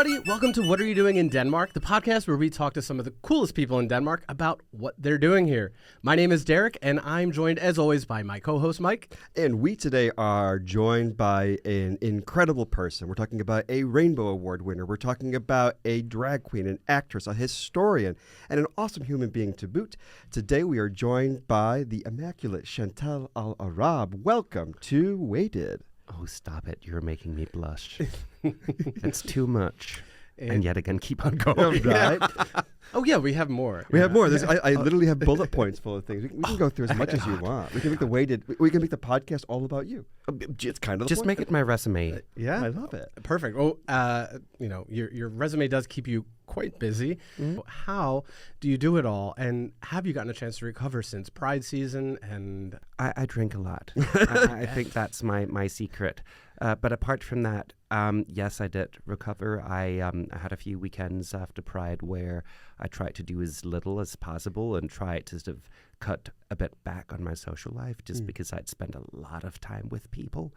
everybody. Welcome to What Are You Doing in Denmark, the podcast where we talk to some of the coolest people in Denmark about what they're doing here. My name is Derek, and I'm joined, as always, by my co-host, Mike. And we today are joined by an incredible person. We're talking about a Rainbow Award winner. We're talking about a drag queen, an actress, a historian, and an awesome human being to boot. Today we are joined by the immaculate Chantal Al Arab. Welcome to Weighted. Oh, stop it. You're making me blush. That's too much. And yet again, keep on going. Right? Oh, yeah, we have more. We have more. I literally have bullet points full of things. We can go through as much as you want. We can make we can make the podcast all about you. It's kind of the Just point. make it my resume. Yeah, I love it. Perfect. Well, your resume does keep you quite busy. Mm-hmm. How do you do it all? And have you gotten a chance to recover since Pride season? And I drink a lot. I think that's my secret. But apart from that, yes, I did recover. I had a few weekends after Pride where I tried to do as little as possible and tried to sort of cut a bit back on my social life just because I'd spent a lot of time with people.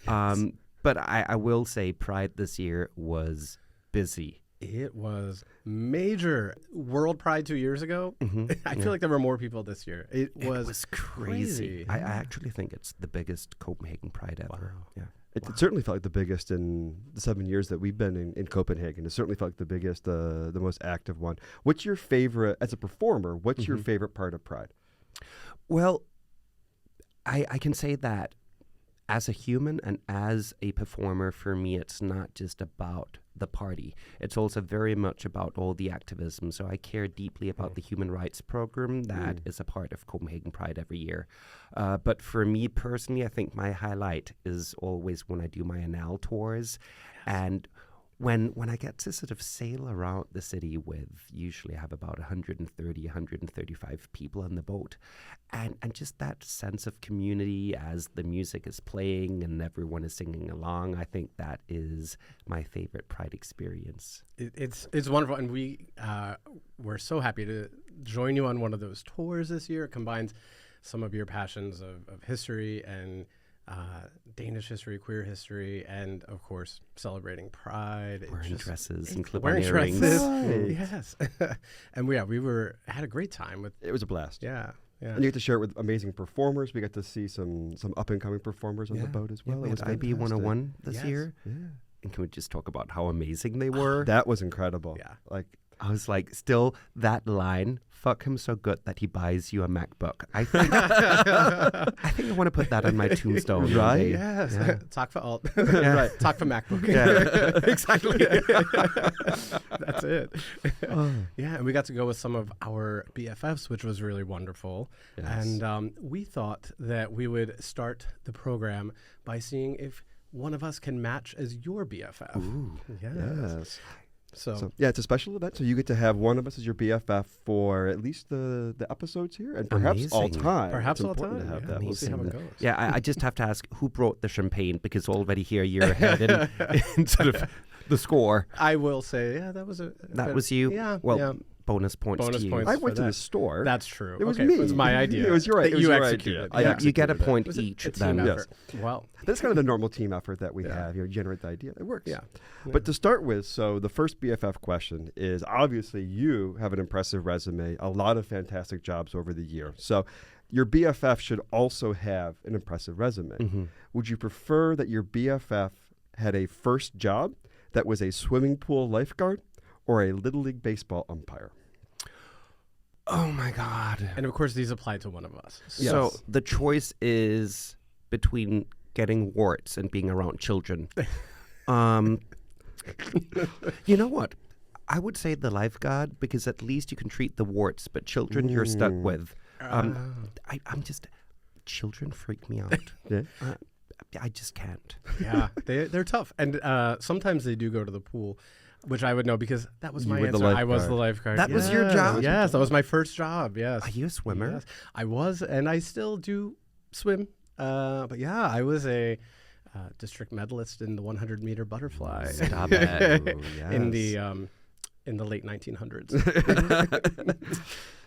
Yes. But I will say Pride this year was busy. It was major. World Pride 2 years ago. Mm-hmm. I feel like there were more people this year. It was crazy. I actually think it's the biggest Copenhagen Pride ever. Wow. Yeah. It certainly felt like the biggest in the 7 years that we've been in Copenhagen. It certainly felt like the biggest, the most active one. What's your favorite, as a performer, what's your favorite part of Pride? Well, I can say that as a human and as a performer, for me, it's not just about the party. It's also very much about all the activism. So I care deeply about the human rights program that is a part of Copenhagen Pride every year. But for me personally, I think my highlight is always when I do my Anal tours. Yes. And when I get to sort of sail around the city with, usually I have about 130, 135 people on the boat, and just that sense of community as the music is playing and everyone is singing along, I think that is my favorite Pride experience. It's wonderful, and we're so happy to join you on one of those tours this year. It combines some of your passions of history and Danish history, queer history, and of course celebrating Pride. Wearing dresses and clip-on wearing earrings. Dresses. Right. Yes. And we had a great time with. It was a blast. Yeah. Yeah. And you get to share it with amazing performers. We got to see some up-and-coming performers on the boat as well. Yeah, we It was had IB 101 this year. Yeah. And can we just talk about how amazing they were? That was incredible. Yeah. Like, I was like, still that line, fuck him so good that he buys you a MacBook. I think I want to put that on my tombstone. Right? Yes. Yeah. Talk for alt. Yeah. Right. Talk for MacBook. Yeah, exactly. That's it. Yeah, and we got to go with some of our BFFs, which was really wonderful. Yes. And we thought that we would start the program by seeing if one of us can match as your BFF. Ooh. yes. So yeah, it's a special event. So you get to have one of us as your BFF for at least the episodes here, and perhaps all Amazing. time. Perhaps it's all important time. to have Yeah, that. we'll see how it goes. Yeah, I just have to ask, who brought the champagne? Because already here you're ahead in sort of the score. I will say, yeah, that was That was you? Yeah. Well, yeah. bonus points Bonus to you. points. I for went to that. the store. That's true. It was okay, me. It was my idea. It was your that it was you your executed. idea. Yeah. You get a executed point It was each a team then. effort. Well, That's kind of the normal team effort that we Yeah. have. You generate the idea. It works. yeah. But to start with, so the first BFF question is, obviously you have an impressive resume, a lot of fantastic jobs over the year. So your BFF should also have an impressive resume. Mm-hmm. Would you prefer that your BFF had a first job that was a swimming pool lifeguard or a Little League baseball umpire? Oh my God. And of course, these apply to one of us. So Yes. the choice is between getting warts and being around children. You know what? I would say the lifeguard, because at least you can treat the warts, but children you're stuck with. I'm just, children freak me out. Yeah. I just can't. Yeah, they're tough. And sometimes they do go to the pool, which I would know because that was You my were the answer. I was the lifeguard. lifeguard. That was your job? Yes, that was my first job. Yes. Are you a swimmer? Yes, I was, and I still do swim. But yeah, I was a district medalist in the 100-meter butterfly. Stop it. in the late 1900s.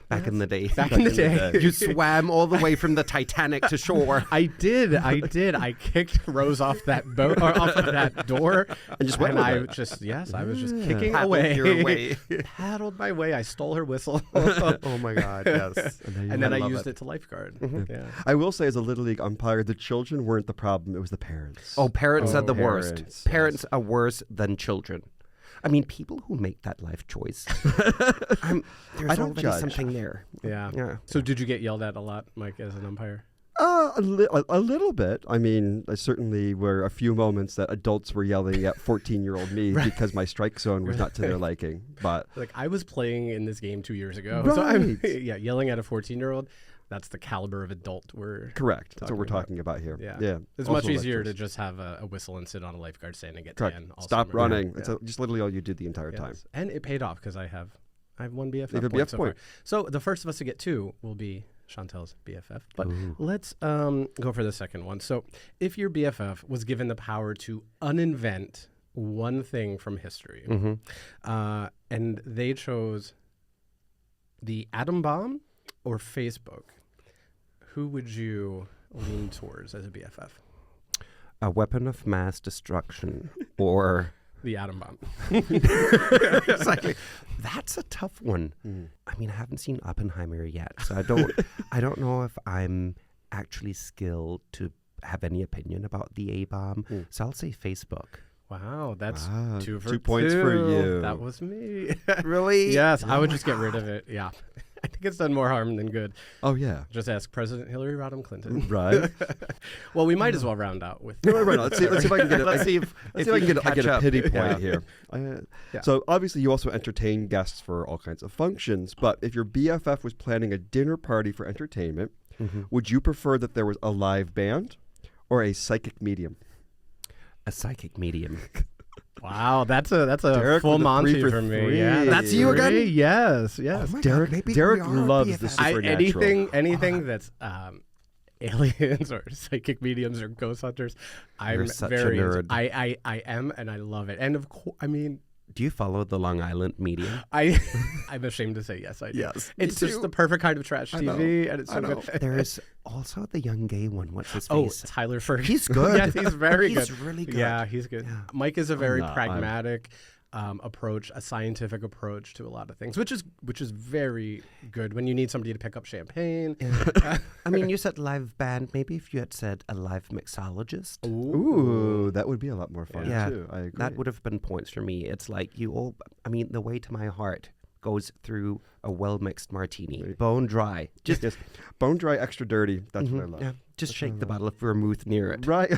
Back in the day. Back in the day. You swam all the way from the Titanic to shore. I did. I kicked Rose off that boat, or off of that door, And just went with I it. I was just kicking Paddled away. your way. Paddled my way. I stole her whistle, Oh my God, yes. and then I love used it. it to lifeguard. Yeah. I will say, as a Little League umpire, the children weren't the problem. It was the parents. Oh, parents are the worst. Parents, Parents are worse than children. I mean, people who make that life choice, there's I don't already judge. something there. Yeah. Yeah. So did you get yelled at a lot, Mike, as an umpire? A little bit. I mean, there certainly were a few moments that adults were yelling at 14-year-old me because my strike zone was not to their liking. But Like, I was playing in this game 2 years ago. So I'm Right. yelling at a 14-year-old. That's the caliber of adult we're correct. That's what we're about. talking about here. Yeah. It's Also much easier to electors. just have a whistle and sit on a lifeguard stand and get Correct. tan. all Stop summer. running. Yeah. It's just literally all you did the entire time. Yes. And it paid off because I have one BFF You have a point BF so point. far. So the first of us to get 2 will be Chantel's BFF. But Ooh. let's go for the second one. So if your BFF was given the power to uninvent one thing from history, and they chose the atom bomb or Facebook, who would you lean towards as a BFF? A weapon of mass destruction or... The atom bomb. Exactly. That's a tough one. I mean, I haven't seen Oppenheimer yet, so I don't know if I'm actually skilled to have any opinion about the A-bomb. So I'll say Facebook. Wow, that's Wow, 2 for 2 points for you. That was me. Really? Yes, I Oh would my just get rid of it. Yeah. I think it's done more harm than good. Oh, yeah. Just ask President Hillary Rodham Clinton. Right. Well, we might as well round out with. No, right. Let's see if I can get it. Let's see if I can you get, I get a catch pity up. point Yeah. here. Yeah. So obviously you also entertain guests for all kinds of functions, but if your BFF was planning a dinner party for entertainment, would you prefer that there was a live band or a psychic medium? A psychic medium. Wow, that's a Derek full with a 3 Monty for for me. 3. Yeah, That's you again? 3. Yes, yes. my Derek, God, maybe Derek we are loves the BFFs. supernatural. Anything that's aliens or psychic mediums or ghost hunters, I'm You're such a very into. nerd. I am, and I love it. And of course, I mean, Do you follow the Long Island medium? I'm ashamed to say yes, I do. Yes, It's me just too. the perfect kind of trash I know. TV, and it's so I know. good. There's also the young gay one. What's his Oh, face? Tyler Ferguson. He's good. Yes, he's very good. He's really good. Yeah, he's good. Yeah. Mike is a very not. pragmatic approach, a scientific approach to a lot of things, which is very good when you need somebody to pick up champagne. I mean, you said live band. Maybe if you had said a live mixologist, Ooh, that would be a lot more fun Yeah. too. I agree. that would have been points for me. It's like you all, I mean, the way to my heart goes through a well-mixed martini, Right. bone dry. just bone dry, extra dirty. That's what I love. Yeah, just shake the bottle of vermouth near it. Right.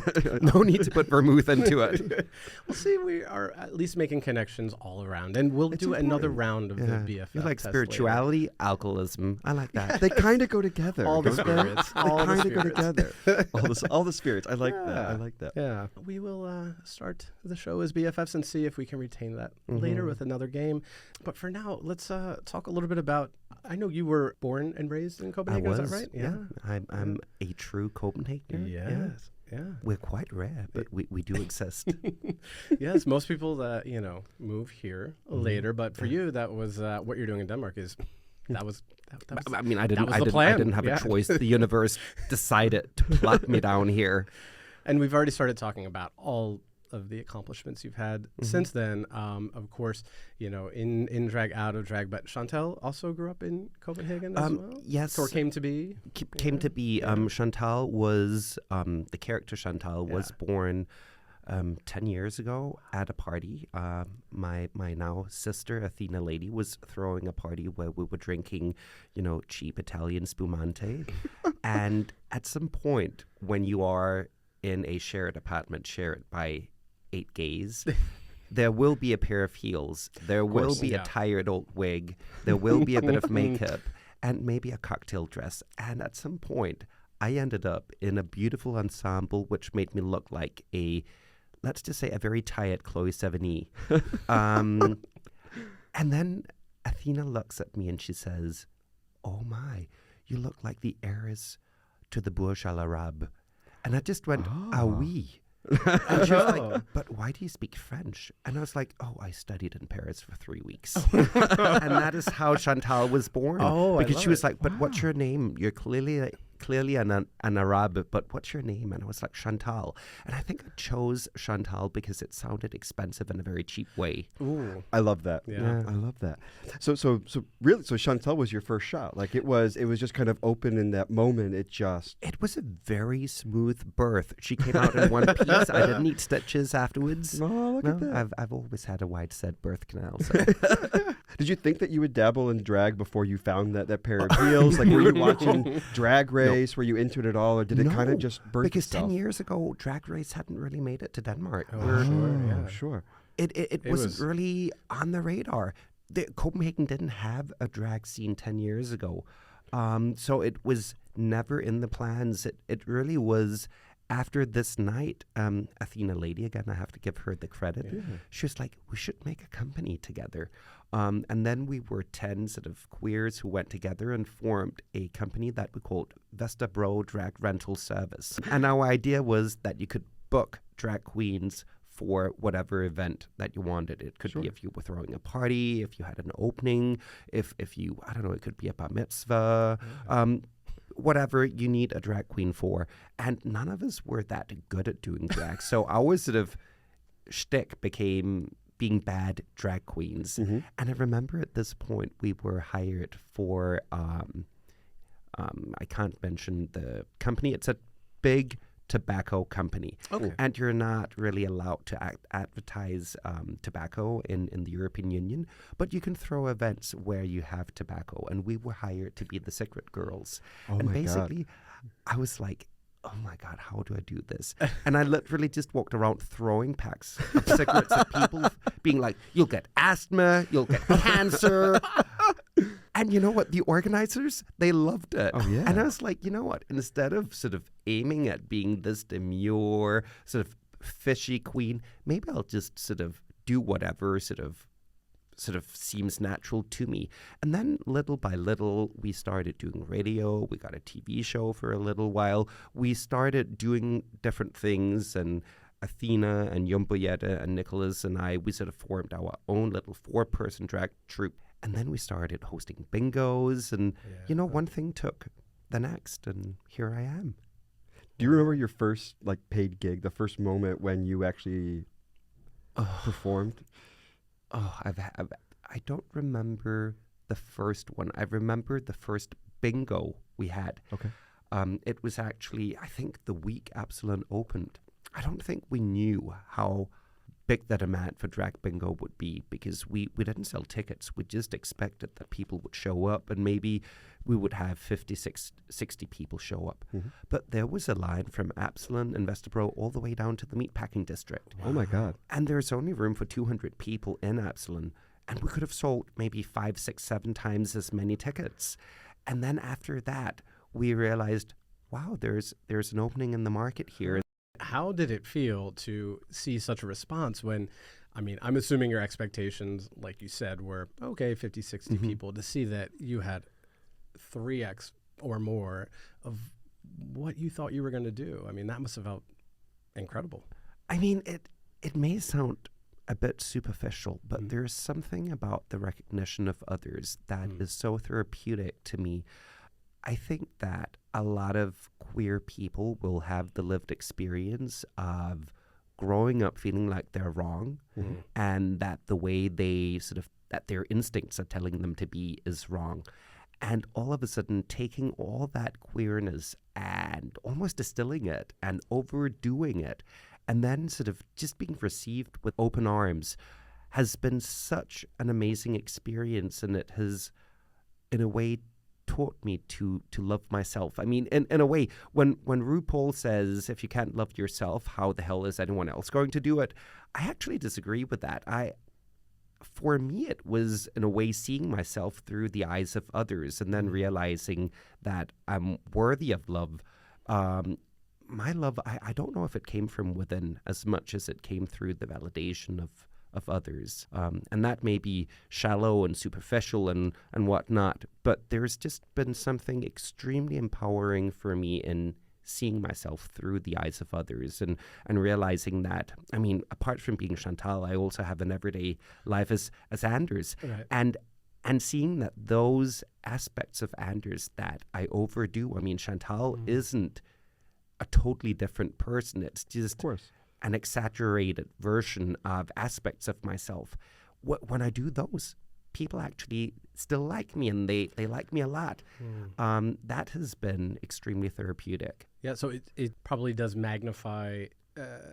No need to put vermouth into it. Well, see, we are at least making connections all around, and we'll do another round of the BFF. You like test spirituality, alcoholism. I like that. They kind of go together. All the don't they? spirits. They All the kind of go spirits. together. all the spirits. I like that. I Yeah. like that. Yeah, we will start the show as BFFs and see if we can retain that later with another game. But for now, let's talk a little bit about. I know you were born and raised in I Copenhagen. was, Is that right? yeah. I'm a true Copenhagener. Yeah. Yes. Yeah. We're quite rare, but we do exist. Yes. Most people that move here later, but for you, that was what you're doing in Denmark. That was. I mean, I was didn't. the I plan. didn't have Yeah. a choice. The universe decided to plop me down here. And we've already started talking about all of the accomplishments you've had since then. Of course, in drag, out of drag. But Chantel also grew up in Copenhagen as well? Yes. Or came to be? Came to be. Chantal was, the character Chantal was born 10 years ago at a party. My now sister, Athena Lady, was throwing a party where we were drinking, cheap Italian spumante. And at some point, when you are in a shared apartment shared by 8 gays, there will be a pair of heels. There will be a tired old wig. There will be a bit of makeup and maybe a cocktail dress. And at some point, I ended up in a beautiful ensemble which made me look like let's just say, a very tired Chloe Sevigny. And then Athena looks at me and she says, "Oh my, you look like the heiress to the Burj Al Arab." And I just went, "Ah oui." And she was like, but why do you speak French? And I was like, oh, I studied in Paris for 3 weeks. And that is how Chantal was born. Oh, I because love she was it. like, but what's your name? You're clearly an Arab, but what's your name? And I was like, Chantal. And I think I chose Chantal because it sounded expensive in a very cheap way. Ooh. I love that. Yeah. I love that. So really, so Chantal was your first shot. Like it was just kind of open in that moment. It was a very smooth birth. She came out in one piece. I didn't need stitches afterwards. Oh, look at that. I've always had a wide set birth canal. So. Did you think that you would dabble in drag before you found that pair of heels? Like, were you watching Drag Race? Were you into it at all, or did it kind of just birth because itself? 10 years ago, Drag Race hadn't really made it to Denmark. Sure. It wasn't really on the radar. Copenhagen didn't have a drag scene 10 years ago. So it was never in the plans. It really was after this night. Athena Lady, again, I have to give her the credit. Yeah. She was like, we should make a company together. And then we were 10 sort of queers who went together and formed a company that we called Vesterbro Drag Rental Service. And our idea was that you could book drag queens for whatever event that you wanted. It could be if you were throwing a party, if you had an opening, if you, I don't know, it could be a bar mitzvah, whatever you need a drag queen for. And none of us were that good at doing drag. So our sort of shtick became being bad drag queens. Mm-hmm. And I remember at this point we were hired for, I can't mention the company. It's a big tobacco company. Okay. And you're not really allowed to advertise tobacco in the European Union, but you can throw events where you have tobacco. And we were hired to be the cigarette girls. And basically, I was like, oh my God, how do I do this? And I literally just walked around throwing packs of cigarettes at people, being like, you'll get asthma, you'll get cancer. And you know what? The organizers, they loved it. Oh, yeah. And I was like, you know what? Instead of sort of aiming at being this demure, sort of fishy queen, maybe I'll just sort of do whatever sort of seems natural to me. And then little by little, we started doing radio. We got a TV show for a little while. We started doing different things, and Athena and Jumpojette and Nicholas and I, we sort of formed our own little 4-person drag troupe. And then we started hosting bingos, and, one thing took the next, and here I am. Do you remember your first, paid gig, the first moment when you actually performed? Oh, I don't remember the first one. I remember the first bingo we had. Okay. It was actually, I think, the week Absalon opened. I don't think we knew how big the demand for drag bingo would be, because we didn't sell tickets. We just expected that people would show up, and maybe we would have 60 people show up. Mm-hmm. But there was a line from Absalon and Vesterbro all the way down to the meatpacking district. Oh my God. And there's only room for 200 people in Absalon, and we could have sold maybe 5, 6, 7 times as many tickets. And then after that, we realized, wow, there's an opening in the market here. How did it feel to see such a response when, I'm assuming your expectations, like you said, were, 50, 60 mm-hmm. people, to see that you had 3x or more of what you thought you were going to do? That must have felt incredible. It may sound a bit superficial, but mm-hmm. there's something about the recognition of others that is so therapeutic to me. I think that a lot of queer people will have the lived experience of growing up feeling like they're wrong, mm-hmm. and that the way they that their instincts are telling them to be is wrong. And all of a sudden taking all that queerness and almost distilling it and overdoing it, and then sort of just being received with open arms, has been such an amazing experience. And it has, in a way, taught me to love myself. In a way, when RuPaul says, if you can't love yourself, how the hell is anyone else going to do it? I actually disagree with that. For me, it was, in a way, seeing myself through the eyes of others, and then realizing that I'm worthy of love. My love, I don't know if it came from within as much as it came through the validation of others. And that may be shallow and superficial and whatnot, but there's just been something extremely empowering for me in seeing myself through the eyes of others and realizing that, I mean, apart from being Chantal, I also have an everyday life as Anders. Right. And seeing that those aspects of Anders that I overdo, I mean, Chantal isn't a totally different person. It's just an exaggerated version of aspects of myself. When I do those, people actually still like me, and they like me a lot. That has been extremely therapeutic. Yeah, so it probably does magnify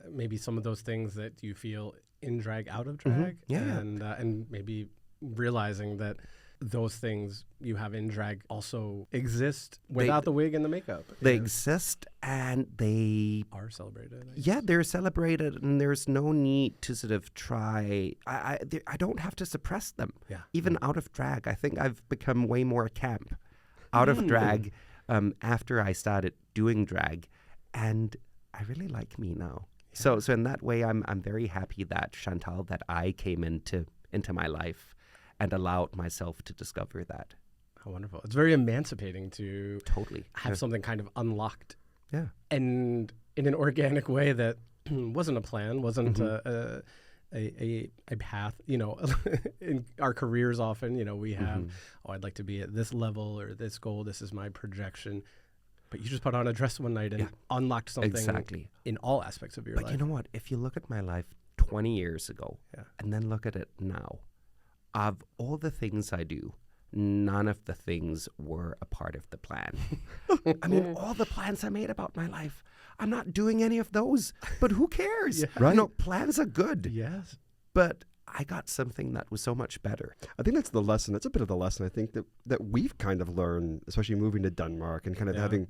maybe some of those things that you feel in drag, out of drag. Yeah. And maybe realizing that those things you have in drag also exist without the wig and the makeup. They exist, and they are celebrated. Yeah, they're celebrated, and there's no need to sort of try. I don't have to suppress them. Yeah. Even out of drag, I think I've become way more camp out of drag after I started doing drag, and I really like me now. Yeah. So in that way, I'm very happy that Chantal, that I came into my life and allowed myself to discover that. How wonderful. It's very emancipating to totally have something kind of unlocked. Yeah. And in an organic way that wasn't a plan, wasn't a path. You know, in our careers often, you know, we have, I'd like to be at this level or this goal. This is my projection. But you just put on a dress one night and unlocked something in all aspects of your life. But you know what? If you look at my life 20 years ago and then look at it now, of all the things I do, none of the things were a part of the plan. I mean, all the plans I made about my life, I'm not doing any of those. But who cares? Yeah. Right. You know, plans are good. Yes. But I got something that was so much better. I think that's the lesson. That's a bit of the lesson I think that we've kind of learned, especially moving to Denmark and kind of having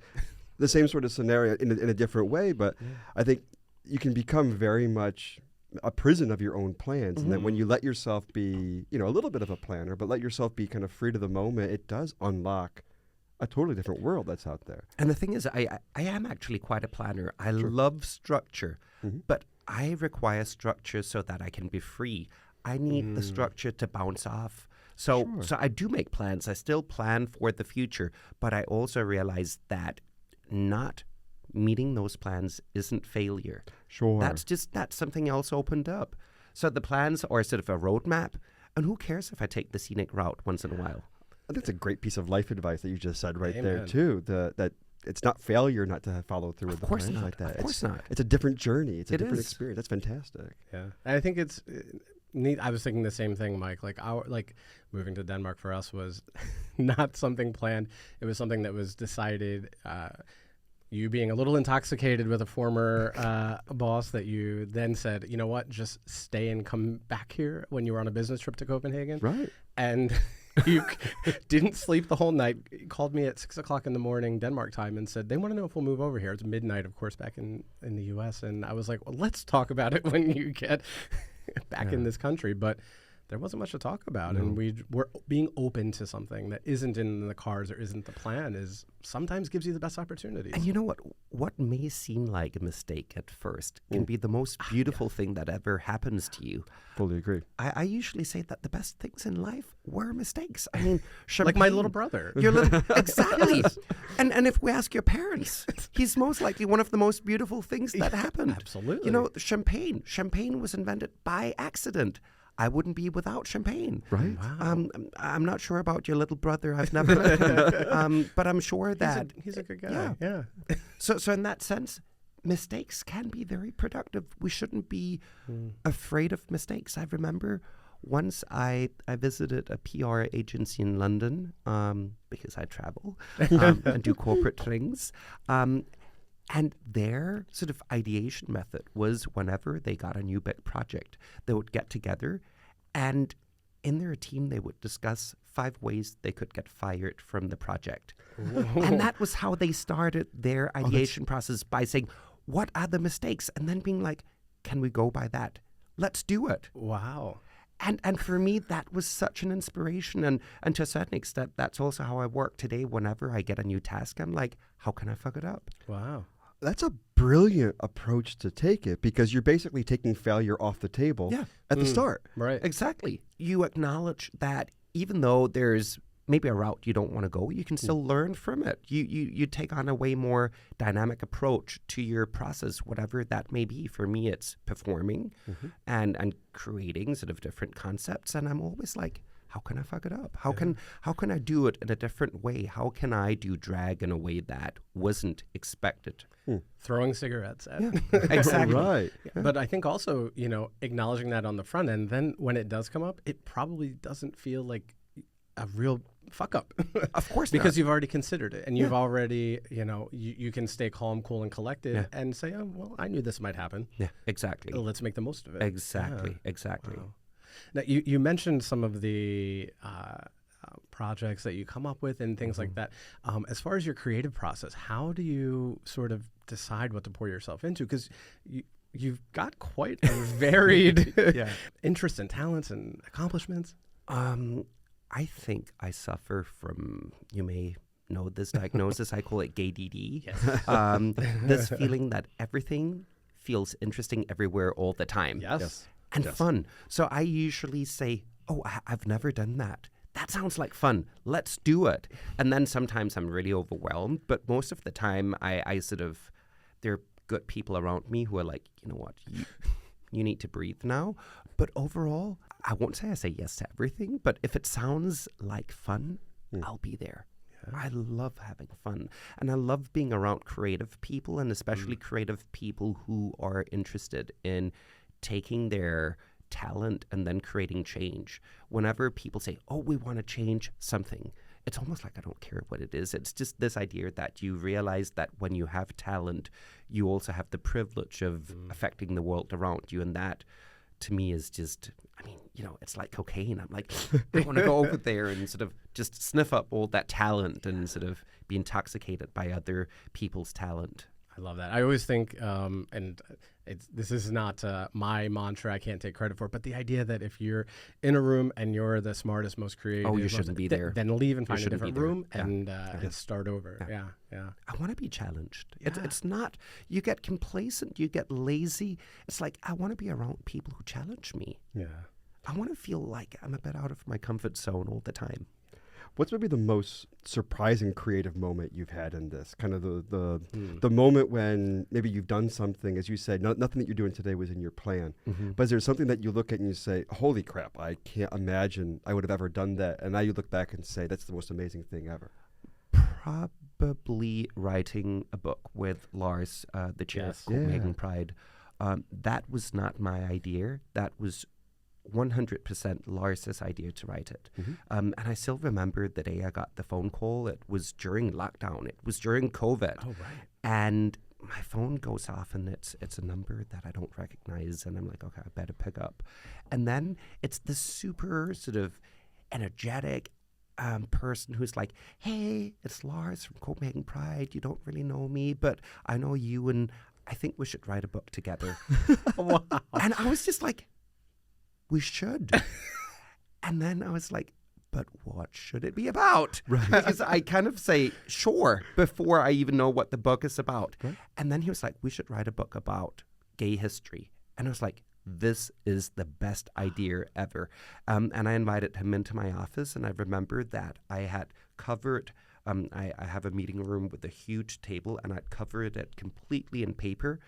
the same sort of scenario in a different way. But I think you can become very much a prison of your own plans. And then when you let yourself be, you know, a little bit of a planner, but let yourself be kind of free to the moment, it does unlock a totally different world that's out there. And the thing is, I am actually quite a planner. I love structure, but I require structure so that I can be free. I need the structure to bounce off. So I do make plans. I still plan for the future, but I also realize that not meeting those plans isn't failure. Sure. That's something else opened up. So the plans are sort of a roadmap, and who cares if I take the scenic route once in a while? I think that's a great piece of life advice that you just said right Amen. there too. That it's not failure not to follow through with the plans like that. Of course not. It's a different journey. It's a It different is. experience. That's fantastic. Yeah. And I think it's neat. I was thinking the same thing, Mike. Like moving to Denmark for us was not something planned. It was something that was decided. You being a little intoxicated with a former boss that you then said, you know what, just stay and come back here when you were on a business trip to Copenhagen. Right. And you didn't sleep the whole night. You called me at 6 o'clock in the morning, Denmark time, and said, they want to know if we'll move over here. It's midnight, of course, back in the U.S. And I was like, well, let's talk about it when you get back in this country. But there wasn't much to talk about. And we're being open to something that isn't in the cards or isn't the plan is sometimes gives you the best opportunities. And you know what? What may seem like a mistake at first can be the most beautiful thing that ever happens to you. Fully agree. I usually say that the best things in life were mistakes. I mean, champagne. Like my little brother. Your little, exactly. And if we ask your parents, he's most likely one of the most beautiful things that happened. Absolutely. You know, champagne. Champagne was invented by accident. I wouldn't be without champagne. Right. Wow. I'm not sure about your little brother. I've never met him. But I'm sure that he's a good guy. Yeah. So in that sense, mistakes can be very productive. We shouldn't be afraid of mistakes. I remember once I visited a PR agency in London because I travel and do corporate things. And their sort of ideation method was whenever they got a new big project, they would get together and in their team, they would discuss 5 ways they could get fired from the project. And that was how they started their ideation process, by saying, what are the mistakes? And then being like, can we go by that? Let's do it. Wow. And for me, that was such an inspiration. And to a certain extent, that's also how I work today. Whenever I get a new task, I'm like, how can I fuck it up? Wow. That's a brilliant approach to take it, because you're basically taking failure off the table at the start. Right. Exactly. You acknowledge that even though there's maybe a route you don't want to go, you can still learn from it. You take on a way more dynamic approach to your process, whatever that may be. For me, it's performing and creating sort of different concepts. And I'm always like, how can I fuck it up? How can I do it in a different way? How can I do drag in a way that wasn't expected? Throwing cigarettes at. Exactly. Right. Yeah. But I think also, acknowledging that on the front end, then when it does come up, it probably doesn't feel like a real fuck up. Of course because not. you've already considered it, and you've already, you can stay calm, cool, and collected and say, oh, well, I knew this might happen. Yeah, exactly. Let's make the most of it. Exactly. Wow. Now, you mentioned some of the projects that you come up with and things like that. As far as your creative process, how do you sort of decide what to pour yourself into? Because you've got quite a varied interests and talents and accomplishments. I think I suffer from, you may know this diagnosis, I call it gay DD. Yes. This feeling that everything feels interesting everywhere all the time. Yes. And fun. So I usually say, oh, I've never done that. That sounds like fun. Let's do it. And then sometimes I'm really overwhelmed. But most of the time, I sort of, there are good people around me who are like, you know what, you need to breathe now. But overall, I won't say I say yes to everything. But if it sounds like fun, I'll be there. I love having fun. And I love being around creative people, and especially creative people who are interested in taking their talent and then creating change. Whenever people say, oh, we want to change something, it's almost like I don't care what it is. It's just this idea that you realize that when you have talent, you also have the privilege of affecting the world around you. And that, to me, is just, I mean, it's like cocaine. I'm like, I want to go over there and sort of just sniff up all that talent and sort of be intoxicated by other people's talent. I love that. I always think, and this is not my mantra, I can't take credit for it, but the idea that if you're in a room and you're the smartest, most creative, you shouldn't be there. Then leave and find a different room and start over. Yeah. I want to be challenged. It's not, you get complacent, you get lazy. It's like, I want to be around people who challenge me. Yeah. I want to feel like I'm a bit out of my comfort zone all the time. What's maybe the most surprising creative moment you've had in this? Kind of the moment when maybe you've done something, as you said, nothing that you're doing today was in your plan. But is there something that you look at and you say, holy crap, I can't imagine I would have ever done that. And now you look back and say, that's the most amazing thing ever. Probably writing a book with Lars, the chair of Copenhagen Pride. That was not my idea. That was 100% Lars's idea to write it. And I still remember the day I got the phone call. It was during lockdown. It was during COVID. Oh, right. And my phone goes off and it's a number that I don't recognize. And I'm like, okay, I better pick up. And then it's this super sort of energetic person who's like, hey, it's Lars from Copenhagen Pride. You don't really know me, but I know you, and I think we should write a book together. Wow. And I was just like, we should. And then I was like, but what should it be about? Right. Because I kind of say, sure, before I even know what the book is about. Right. And then he was like, we should write a book about gay history. And I was like, this is the best idea ever. And I invited him into my office, and I remember that I had covered, I have a meeting room with a huge table, and I'd covered it completely in paper.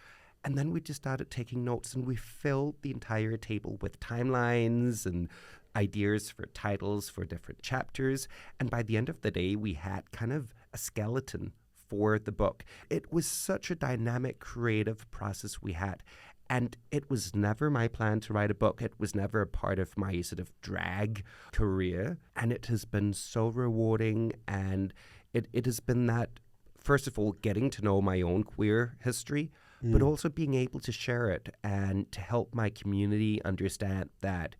And then we just started taking notes, and we filled the entire table with timelines and ideas for titles for different chapters. And by the end of the day, we had kind of a skeleton for the book. It was such a dynamic, creative process we had. And it was never my plan to write a book. It was never a part of my sort of drag career. And it has been so rewarding. And it has been that, first of all, getting to know my own queer history, but also being able to share it and to help my community understand that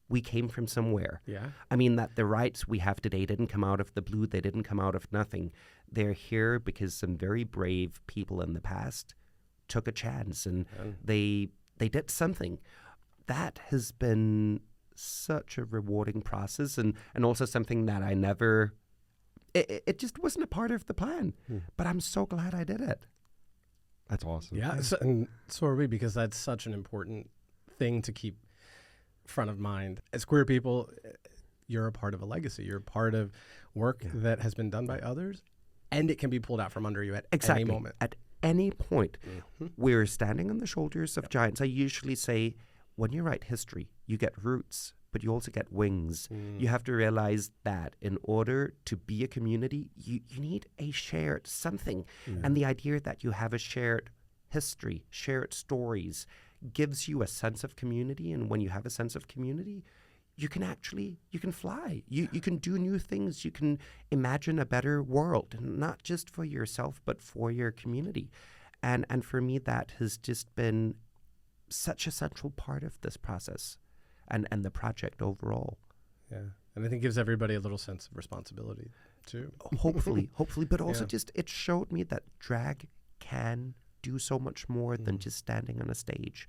we came from somewhere. Yeah. I mean, that the rights we have today didn't come out of the blue. They didn't come out of nothing. They're here because some very brave people in the past took a chance and they did something. That has been such a rewarding process and also something that I never, it just wasn't a part of the plan. But I'm so glad I did it. That's awesome. Yeah, and so are we, because that's such an important thing to keep front of mind. As queer people, you're a part of a legacy. You're a part of work that has been done by others, and it can be pulled out from under you at any moment. At any point, we're standing on the shoulders of giants. I usually say, when you write history, you get roots, but you also get wings. You have to realize that in order to be a community, you need a shared something. And the idea that you have a shared history, shared stories, gives you a sense of community. And when you have a sense of community, you can fly. You can do new things. You can imagine a better world, and not just for yourself, but for your community. And for me, that has just been such a central part of this process and the project overall. Yeah. And I think it gives everybody a little sense of responsibility too. Hopefully, but also just it showed me that drag can do so much more than just standing on a stage.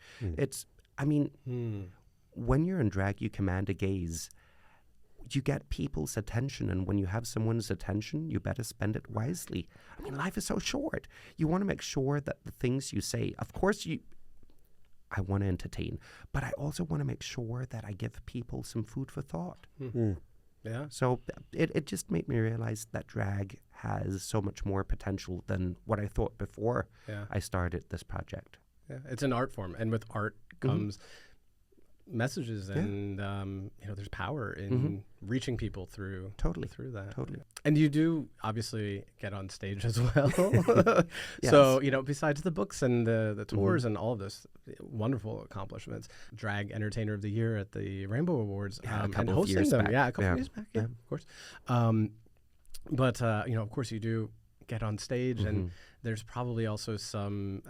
When you're in drag, you command a gaze. You get people's attention, and when you have someone's attention, you better spend it wisely. I mean, life is so short. You want to make sure that the things you say, of course, I want to entertain, but I also want to make sure that I give people some food for thought. Yeah. So it just made me realize that drag has so much more potential than what I thought before I started this project. Yeah. It's an art form, and with art comes messages, and there's power in reaching people through that. Totally. And you do obviously get on stage as well. Yes. So besides the books and the tours and all of this wonderful accomplishments, Drag Entertainer of the Year at the Rainbow Awards, and hosting them, a couple of years back, of course. But of course, you do get on stage, and there's probably also some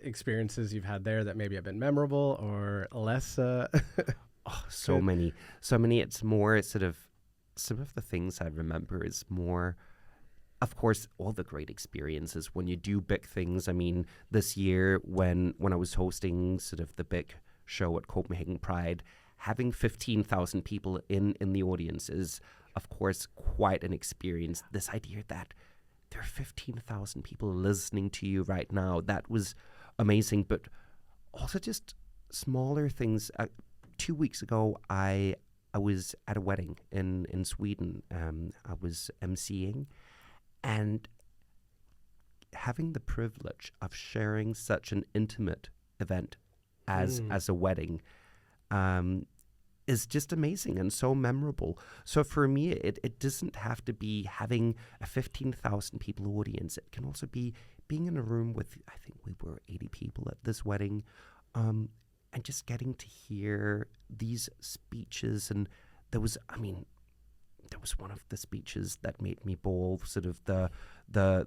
experiences you've had there that maybe have been memorable or less. So many. It's more sort of, some of the things I remember is more, of course, all the great experiences when you do big things. I mean, this year when I was hosting sort of the big show at Copenhagen Pride, having 15,000 people in the audience is, of course, quite an experience. This idea that there are 15,000 people listening to you right now, that was amazing. But also just smaller things. 2 weeks ago, I was at a wedding in Sweden. I was emceeing, and having the privilege of sharing such an intimate event as a wedding is just amazing and so memorable. So for me, it doesn't have to be having a 15,000 people audience. It can also be being in a room with, I think we were 80 people at this wedding, and just getting to hear these speeches. And there was one of the speeches that made me bawl. Sort of the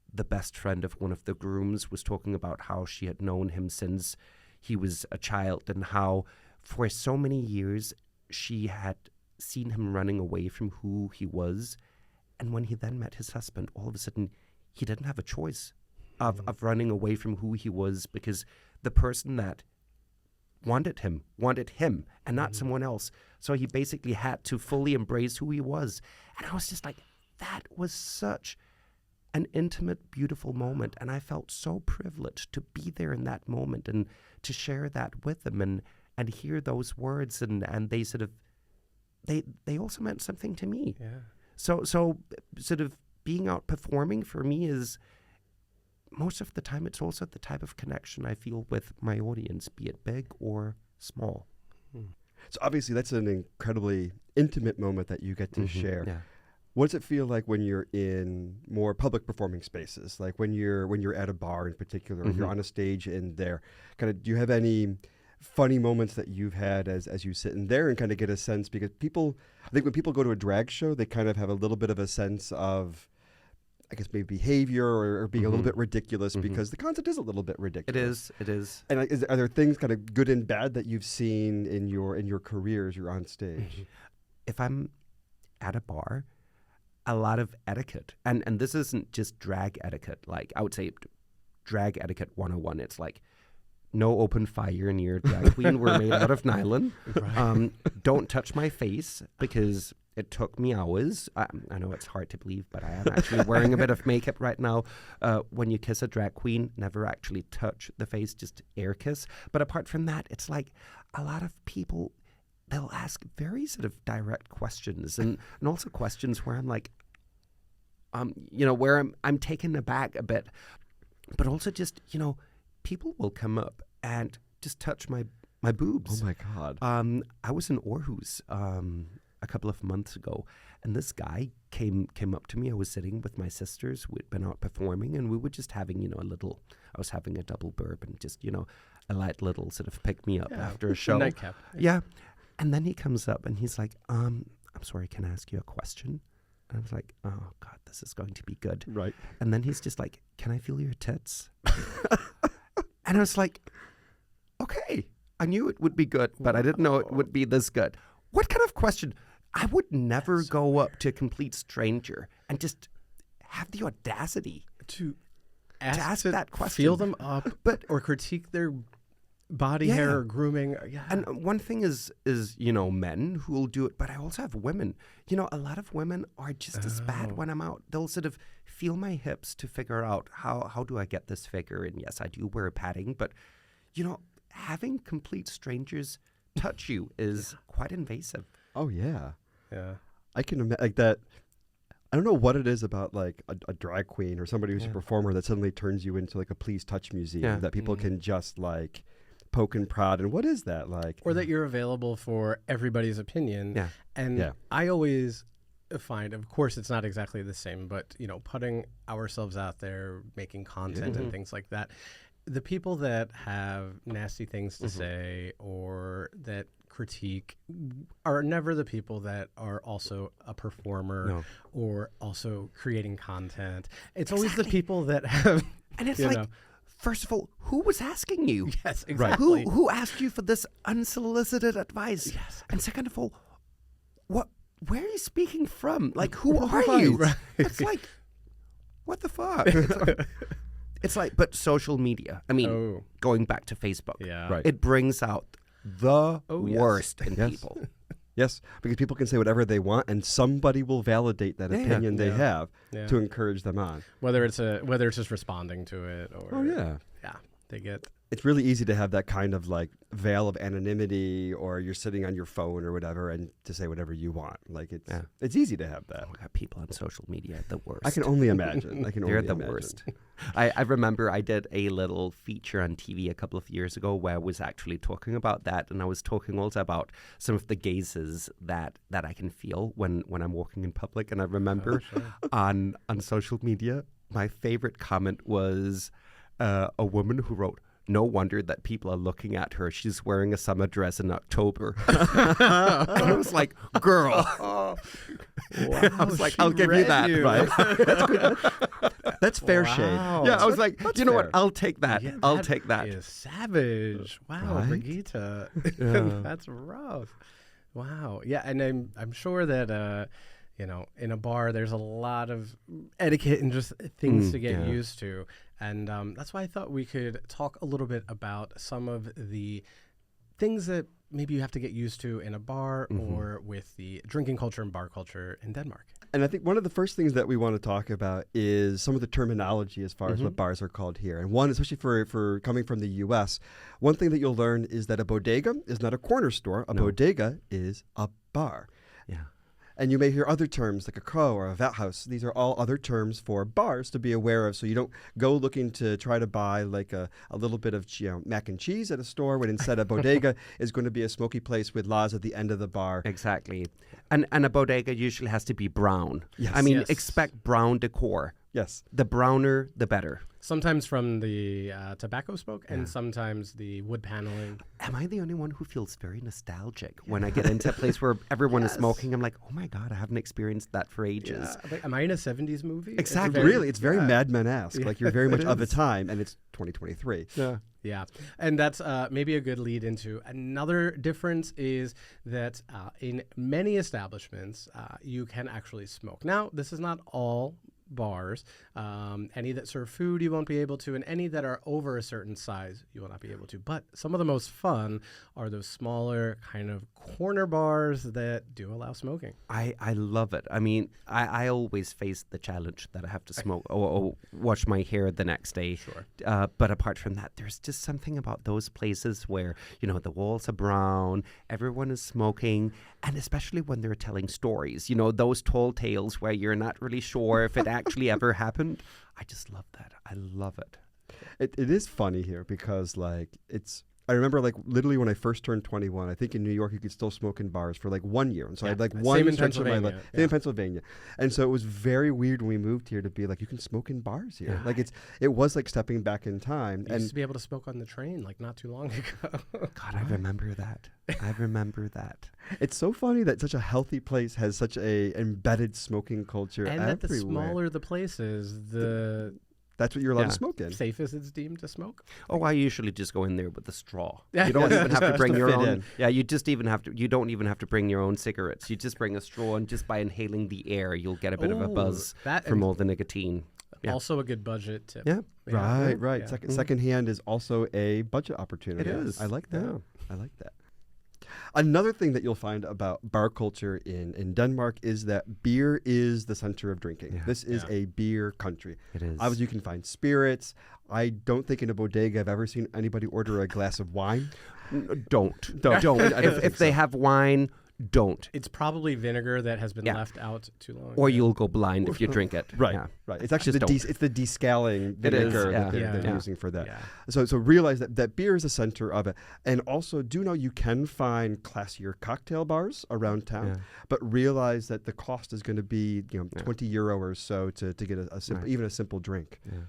best friend of one of the grooms was talking about how she had known him since he was a child, and how for so many years she had seen him running away from who he was. And when he then met his husband, all of a sudden he didn't have a choice of running away from who he was, because the person that wanted him and not someone else. So he basically had to fully embrace who he was. And I was just like, that was such an intimate, beautiful moment. And I felt so privileged to be there in that moment and to share that with them and hear those words. And they sort of, they also meant something to me. Yeah. So sort of being out performing for me is, most of the time, it's also the type of connection I feel with my audience, be it big or small. So obviously that's an incredibly intimate moment that you get to share. Yeah. What does it feel like when you're in more public performing spaces, like when you're at a bar in particular, or you're on a stage in there? Kind of, do you have any funny moments that you've had as you sit in there and kind of get a sense? Because I think when people go to a drag show, they kind of have a little bit of a sense of, I guess, maybe behavior or being a little bit ridiculous, because the concept is a little bit ridiculous. It is. And are there things kind of good and bad that you've seen in your career as you're on stage? If I'm at a bar, a lot of etiquette, and this isn't just drag etiquette, like I would say drag etiquette 101. It's like, no open fire near drag queen. We're made out of nylon. Right. Don't touch my face, because it took me hours. I know it's hard to believe, but I am actually wearing a bit of makeup right now. When you kiss a drag queen, never actually touch the face, just air kiss. But apart from that, it's like a lot of people, they'll ask very sort of direct questions, and also questions where I'm like, where I'm taken aback a bit, but also just, people will come up and just touch my boobs. Oh my God. I was in Aarhus a couple of months ago, and this guy came up to me. I was sitting with my sisters. We'd been out performing, and we were just having, I was having a double bourbon, just, a light little sort of pick me up after a show. Nightcap. Yeah. And then he comes up and he's like, I'm sorry, can I ask you a question? And I was like, oh God, this is going to be good. Right. And then he's just like, can I feel your tits? And I was like, okay, I knew it would be good, but I didn't know it would be this good. What kind of question? I would never go up to a complete stranger and just have the audacity to ask that question. Feel them up, or critique their body hair or grooming. Yeah. And one thing is men who will do it, but I also have women. A lot of women are just as bad when I'm out. They'll sort of feel my hips to figure out how do I get this figure. And yes, I do wear padding, but having complete strangers touch you is quite invasive. Oh yeah. Yeah. I can imagine like that. I don't know what it is about like a drag queen or somebody who's a performer that suddenly turns you into like a please touch museum that people can just like poke and prod. And what is that like? Or that you're available for everybody's opinion. Yeah. And I always find, of course, it's not exactly the same, but, putting ourselves out there, making content and things like that, the people that have nasty things to say or that critique are never the people that are also a performer or also creating content. It's always the people that have... And it's like... First of all, who was asking you? Yes, exactly. Who asked you for this unsolicited advice? Yes. And second of all, where are you speaking from? Like, who are you? Right. It's like, what the fuck? It's like, but social media. I mean, going back to Facebook, it brings out the worst in people. Yes, because people can say whatever they want, and somebody will validate that opinion they have to encourage them on. Whether it's just responding to it or they get. It's really easy to have that kind of like veil of anonymity, or you're sitting on your phone or whatever, and to say whatever you want. Like it's easy to have that. Oh my God, people on social media, the worst. I can only imagine. They're the worst. I remember I did a little feature on TV a couple of years ago where I was actually talking about that, and I was talking also about some of the gazes that I can feel when I'm walking in public. And I remember on social media, my favorite comment was a woman who wrote, "No wonder that people are looking at her. She's wearing a summer dress in October." And I was like, girl. I was like, I'll give you that. Right? That's good. That's fair shade. Yeah, I was like, That's you know fair. what? I'll take that. Yeah, I'll take that. Is savage. Wow, Right? Brigitte. That's rough. Wow. Yeah, and I'm sure that in a bar there's a lot of etiquette and just things to get used to. And that's why I thought we could talk a little bit about some of the things that maybe you have to get used to in a bar or with the drinking culture and bar culture in Denmark. And I think one of the first things that we want to talk about is some of the terminology as far as what bars are called here. And one, especially for coming from the U.S., one thing that you'll learn is that a bodega is not a corner store. A bodega is a bar. Yeah. And you may hear other terms like a crow or a vat house. These are all other terms for bars to be aware of. So you don't go looking to try to buy like a little bit of mac and cheese at a store when instead a bodega is going to be a smoky place with laws at the end of the bar. Exactly. And a bodega usually has to be brown. Yes. I mean, Yes. expect brown decor. Yes. The browner, the better. Sometimes from the tobacco smoke and sometimes the wood paneling. Am I the only one who feels very nostalgic when I get into a place where everyone is smoking? I'm like, oh my God, I haven't experienced that for ages. Yeah. Like, am I in a 70s movie? Exactly. It's very Mad Men-esque. Like you're very much of a time, and it's 2023. Yeah. Yeah, and that's maybe a good lead into another difference is that in many establishments, you can actually smoke. Now, this is not all bars. Any that serve food you won't be able to, and any that are over a certain size you will not be able to. But some of the most fun are those smaller kind of corner bars that do allow smoking. I love it. I mean, I always face the challenge that I have to smoke or wash my hair the next day. Sure. But apart from that, there's just something about those places where, you know, the walls are brown, everyone is smoking, and especially when they're telling stories, you know, those tall tales where you're not really sure if it actually ever happened. I just love that. I love it. It is funny here because, like, I remember, like, literally when I first turned 21, I think in New York you could still smoke in bars for, like, 1 year. And so I had, like, Same one in stretch of my life. Pennsylvania. In Pennsylvania. And so it was very weird when we moved here to be like, you can smoke in bars here. Yeah. Like, it was like stepping back in time. You used to be able to smoke on the train, like, not too long ago. God, I remember that. I remember that. It's so funny that such a healthy place has such a embedded smoking culture And everywhere. that the smaller the place is, the That's what you're allowed Yeah. to smoke in. safest it's deemed to smoke. Oh, I usually just go in there with a straw. Yeah. You don't even have to Just bring to your fit own. in. Yeah, you don't even have to bring your own cigarettes. You just bring a straw, and just by inhaling the air, you'll get a bit of a Ooh, buzz that from and all the nicotine. Yeah. Also a good budget tip. Yeah. Right. Yeah. Secondhand is also a budget opportunity. It is. I like that. Yeah. I like that. Another thing that you'll find about bar culture in Denmark is that beer is the center of drinking. Yeah. This is Yeah. a beer country. It is. Obviously, you can find spirits. I don't think in a bodega I've ever seen anybody order a glass of wine. Don't. Don't. I don't If think they so. have wine, don't. It's probably vinegar that has been Yeah. left out too long. Or Yeah. you'll go blind if you drink it. Right, Yeah. right. It's actually Just it's the descaling It is, vinegar yeah. that they're, Yeah. they're Yeah. using for that. Yeah. So realize that beer is the center of it. And also do know you can find classier cocktail bars around town, Yeah. but realize that the cost is going to be, Yeah. €20 or so to get a simple, Right. even a simple drink. Yeah.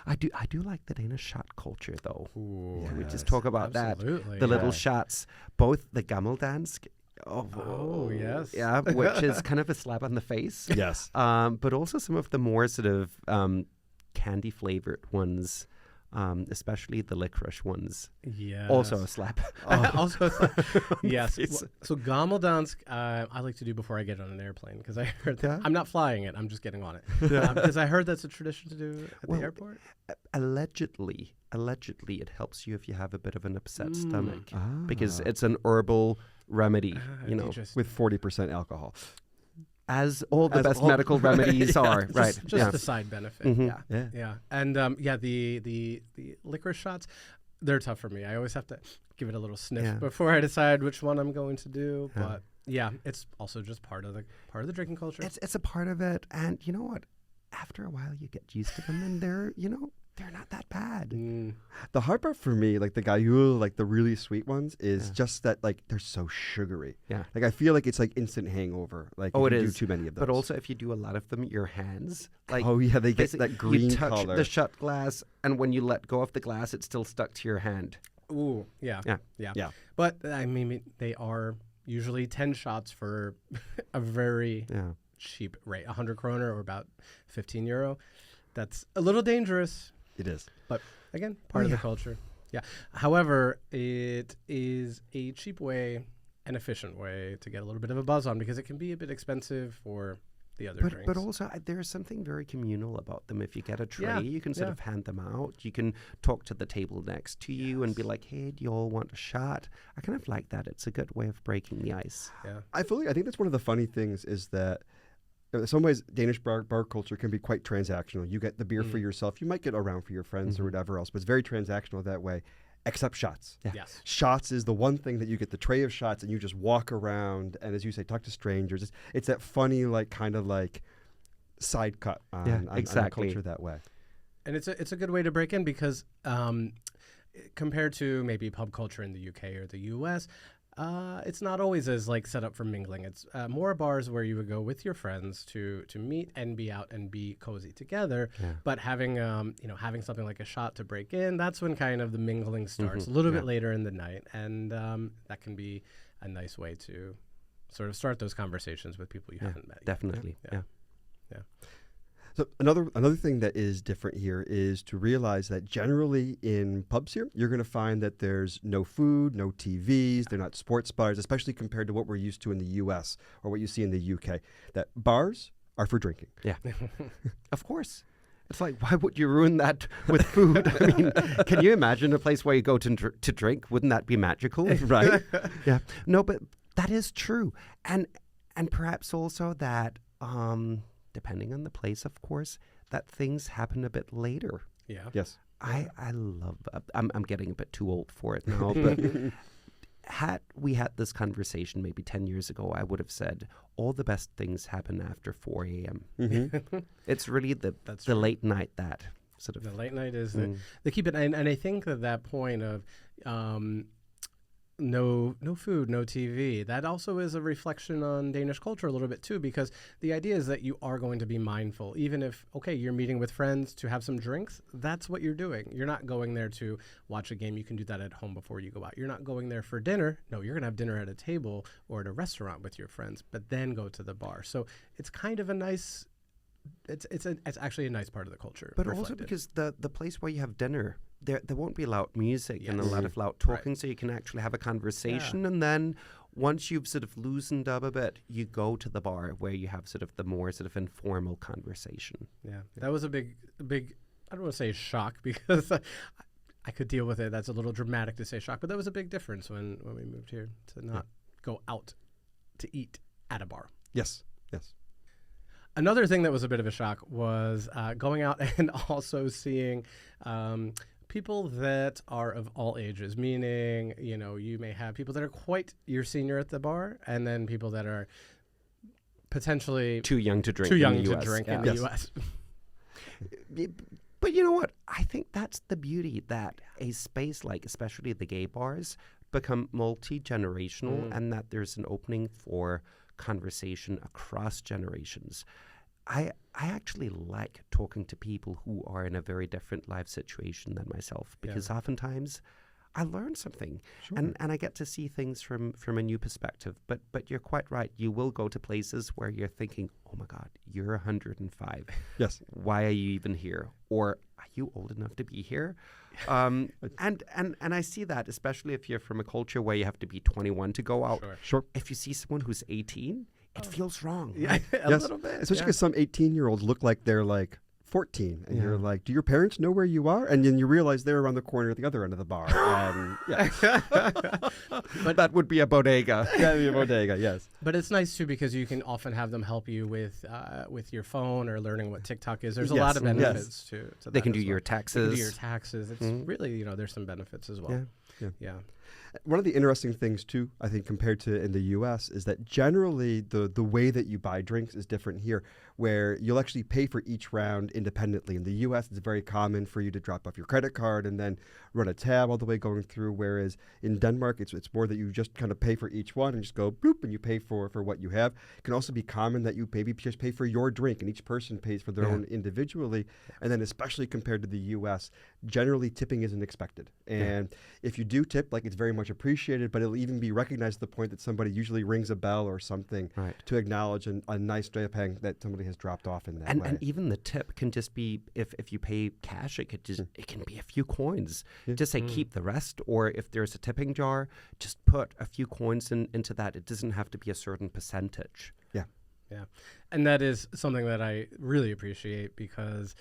I do like the Danish shot culture, though. Ooh, Can we Yes. just talk about absolutely. that? The little Yeah. shots, both the gammeldansk. Oh, yes. Yeah, which is kind of a slap on the face. Yes. But also some of the more sort of candy flavored ones, especially the licorice ones. Yeah. Also a slap. Also, yes. Face. So gammeldansk, I like to do before I get on an airplane because I heard Yeah. I'm not flying it. I'm just getting on it because I heard that's a tradition to do at Well, the airport. Allegedly, it helps you if you have a bit of an upset stomach Ah. because it's an herbal remedy, you know, Interesting. with 40% alcohol. as all the As best all- medical remedies are, right? Just Yeah. the side benefit. Mhm. Yeah. Yeah. Yeah. And the licorice shots, they're tough for me. I always have to give it a little sniff Yeah. before I decide which one I'm going to do. Yeah. But yeah, it's also just part of the drinking culture. It's a part of it, and you know what? After a while, you get used to them, and they're not that bad. Mm. The hard part for me, like the Gayul, like the really sweet ones, is Yeah. just that like they're so sugary. Yeah. Like I feel like it's like instant hangover. Like Oh, if it you is. do too many of those. But also, if you do a lot of them, your hands, like oh yeah, they get basically, that green you touch color. the shot glass, and when you let go of the glass, it's still stuck to your hand. Ooh, yeah. Yeah. Yeah. Yeah. But I mean, they are usually 10 shots for a very Yeah. cheap rate, 100 kroner or about €15. That's a little dangerous. It is. But again, part of the culture. Yeah. However, it is a cheap way, an efficient way to get a little bit of a buzz on because it can be a bit expensive for the other drinks. But also, there is something very communal about them. If you get a tray, Yeah, you can sort yeah. of hand them out. You can talk to the table next to you and be like, hey, do you all want a shot? I kind of like that. It's a good way of breaking the ice. Yeah. I think that's one of the funny things is that in some ways Danish bar culture can be quite transactional. You get the beer for yourself. You might get a round for your friends or whatever else, but it's very transactional that way, except shots. Yeah. Yes. Shots is the one thing that you get the tray of shots and you just walk around and, as you say, talk to strangers. It's that funny, like kind of like side cut on, Yeah, on exactly. culture that way. And it's a good way to break in because compared to maybe pub culture in the UK or the US, it's not always as like set up for mingling. It's more bars where you would go with your friends to meet and be out and be cozy together. Yeah. But having having something like a shot to break in, that's when kind of the mingling starts a little bit later in the night, and that can be a nice way to sort of start those conversations with people you haven't met yet. Definitely. Yeah. Yeah. So another thing that is different here is to realize that generally in pubs here, you're going to find that there's no food, no TVs, they're not sports bars, especially compared to what we're used to in the US or what you see in the UK. That bars are for drinking. Yeah. Of course. It's like, why would you ruin that with food? I mean, can you imagine a place where you go to drink? Wouldn't that be magical? Right? Yeah. No, but that is true. And perhaps also that, depending on the place, of course, that things happen a bit later. Yeah. Yes. I love, I'm getting a bit too old for it now, but had we had this conversation maybe 10 years ago, I would have said all the best things happen after 4 a.m. It's really the late night that sort of... The late night is the keep it. And I think that point of no food, no TV, that also is a reflection on Danish culture a little bit too, because the idea is that you are going to be mindful. Even if, okay, you're meeting with friends to have some drinks, that's what you're doing. You're not going there to watch a game. You can do that at home before you go out. You're not going there for dinner. No, you're going to have dinner at a table or at a restaurant with your friends, but then go to the bar. So it's kind of a nice... It's actually a nice part of the culture. But also because the place where you have dinner, there won't be loud music and a lot of loud talking, so you can actually have a conversation. And then once you've sort of loosened up a bit, you go to the bar where you have sort of the more sort of informal conversation. Yeah, that was a big, I don't want to say shock because I could deal with it. That's a little dramatic to say shock, but that was a big difference when we moved here to not go out to eat at a bar. Yes, yes. Another thing that was a bit of a shock was going out and also seeing people that are of all ages, meaning, you know, you may have people that are quite your senior at the bar and then people that are potentially too young to drink in the the US. But you know what? I think that's the beauty, that a space like, especially the gay bars, become multi-generational and that there's an opening for conversation across generations. I actually like talking to people who are in a very different life situation than myself, because oftentimes I learn something and I get to see things from a new perspective. But you're quite right. You will go to places where you're thinking, oh my God, you're 105. Yes. Why are you even here? Or are you old enough to be here? And I see that, especially if you're from a culture where you have to be 21 to go out. Sure. If you see someone who's 18, it feels wrong. Yeah, a little bit. Especially because some 18-year-olds look like they're like 14. And you're like, do your parents know where you are? And then you realize they're around the corner at the other end of the bar. But that would be a bodega. Yeah, a bodega, yes. But it's nice, too, because you can often have them help you with your phone or learning what TikTok is. There's a lot of benefits to that. They can do well. your taxes. They can do your taxes. It's really, you know, there's some benefits as well. Yeah. One of the interesting things, too, I think, compared to in the U.S., is that generally the way that you buy drinks is different here, where you'll actually pay for each round independently. In the U.S., it's very common for you to drop off your credit card and then run a tab all the way going through, whereas in Denmark, it's more that you just kind of pay for each one and just go bloop, and you pay for what you have. It can also be common that you maybe just pay for your drink, and each person pays for their own individually. And then especially compared to the U.S., generally tipping isn't expected. And if you do tip, like, it's very much appreciated, but it'll even be recognized to the point that somebody usually rings a bell or something to acknowledge a nice draping that somebody has dropped off in that way. And even the tip can just be, if you pay cash, it can be a few coins. Just say keep the rest, or if there's a tipping jar, just put a few coins into that. It doesn't have to be a certain percentage. Yeah. And that is something that I really appreciate, because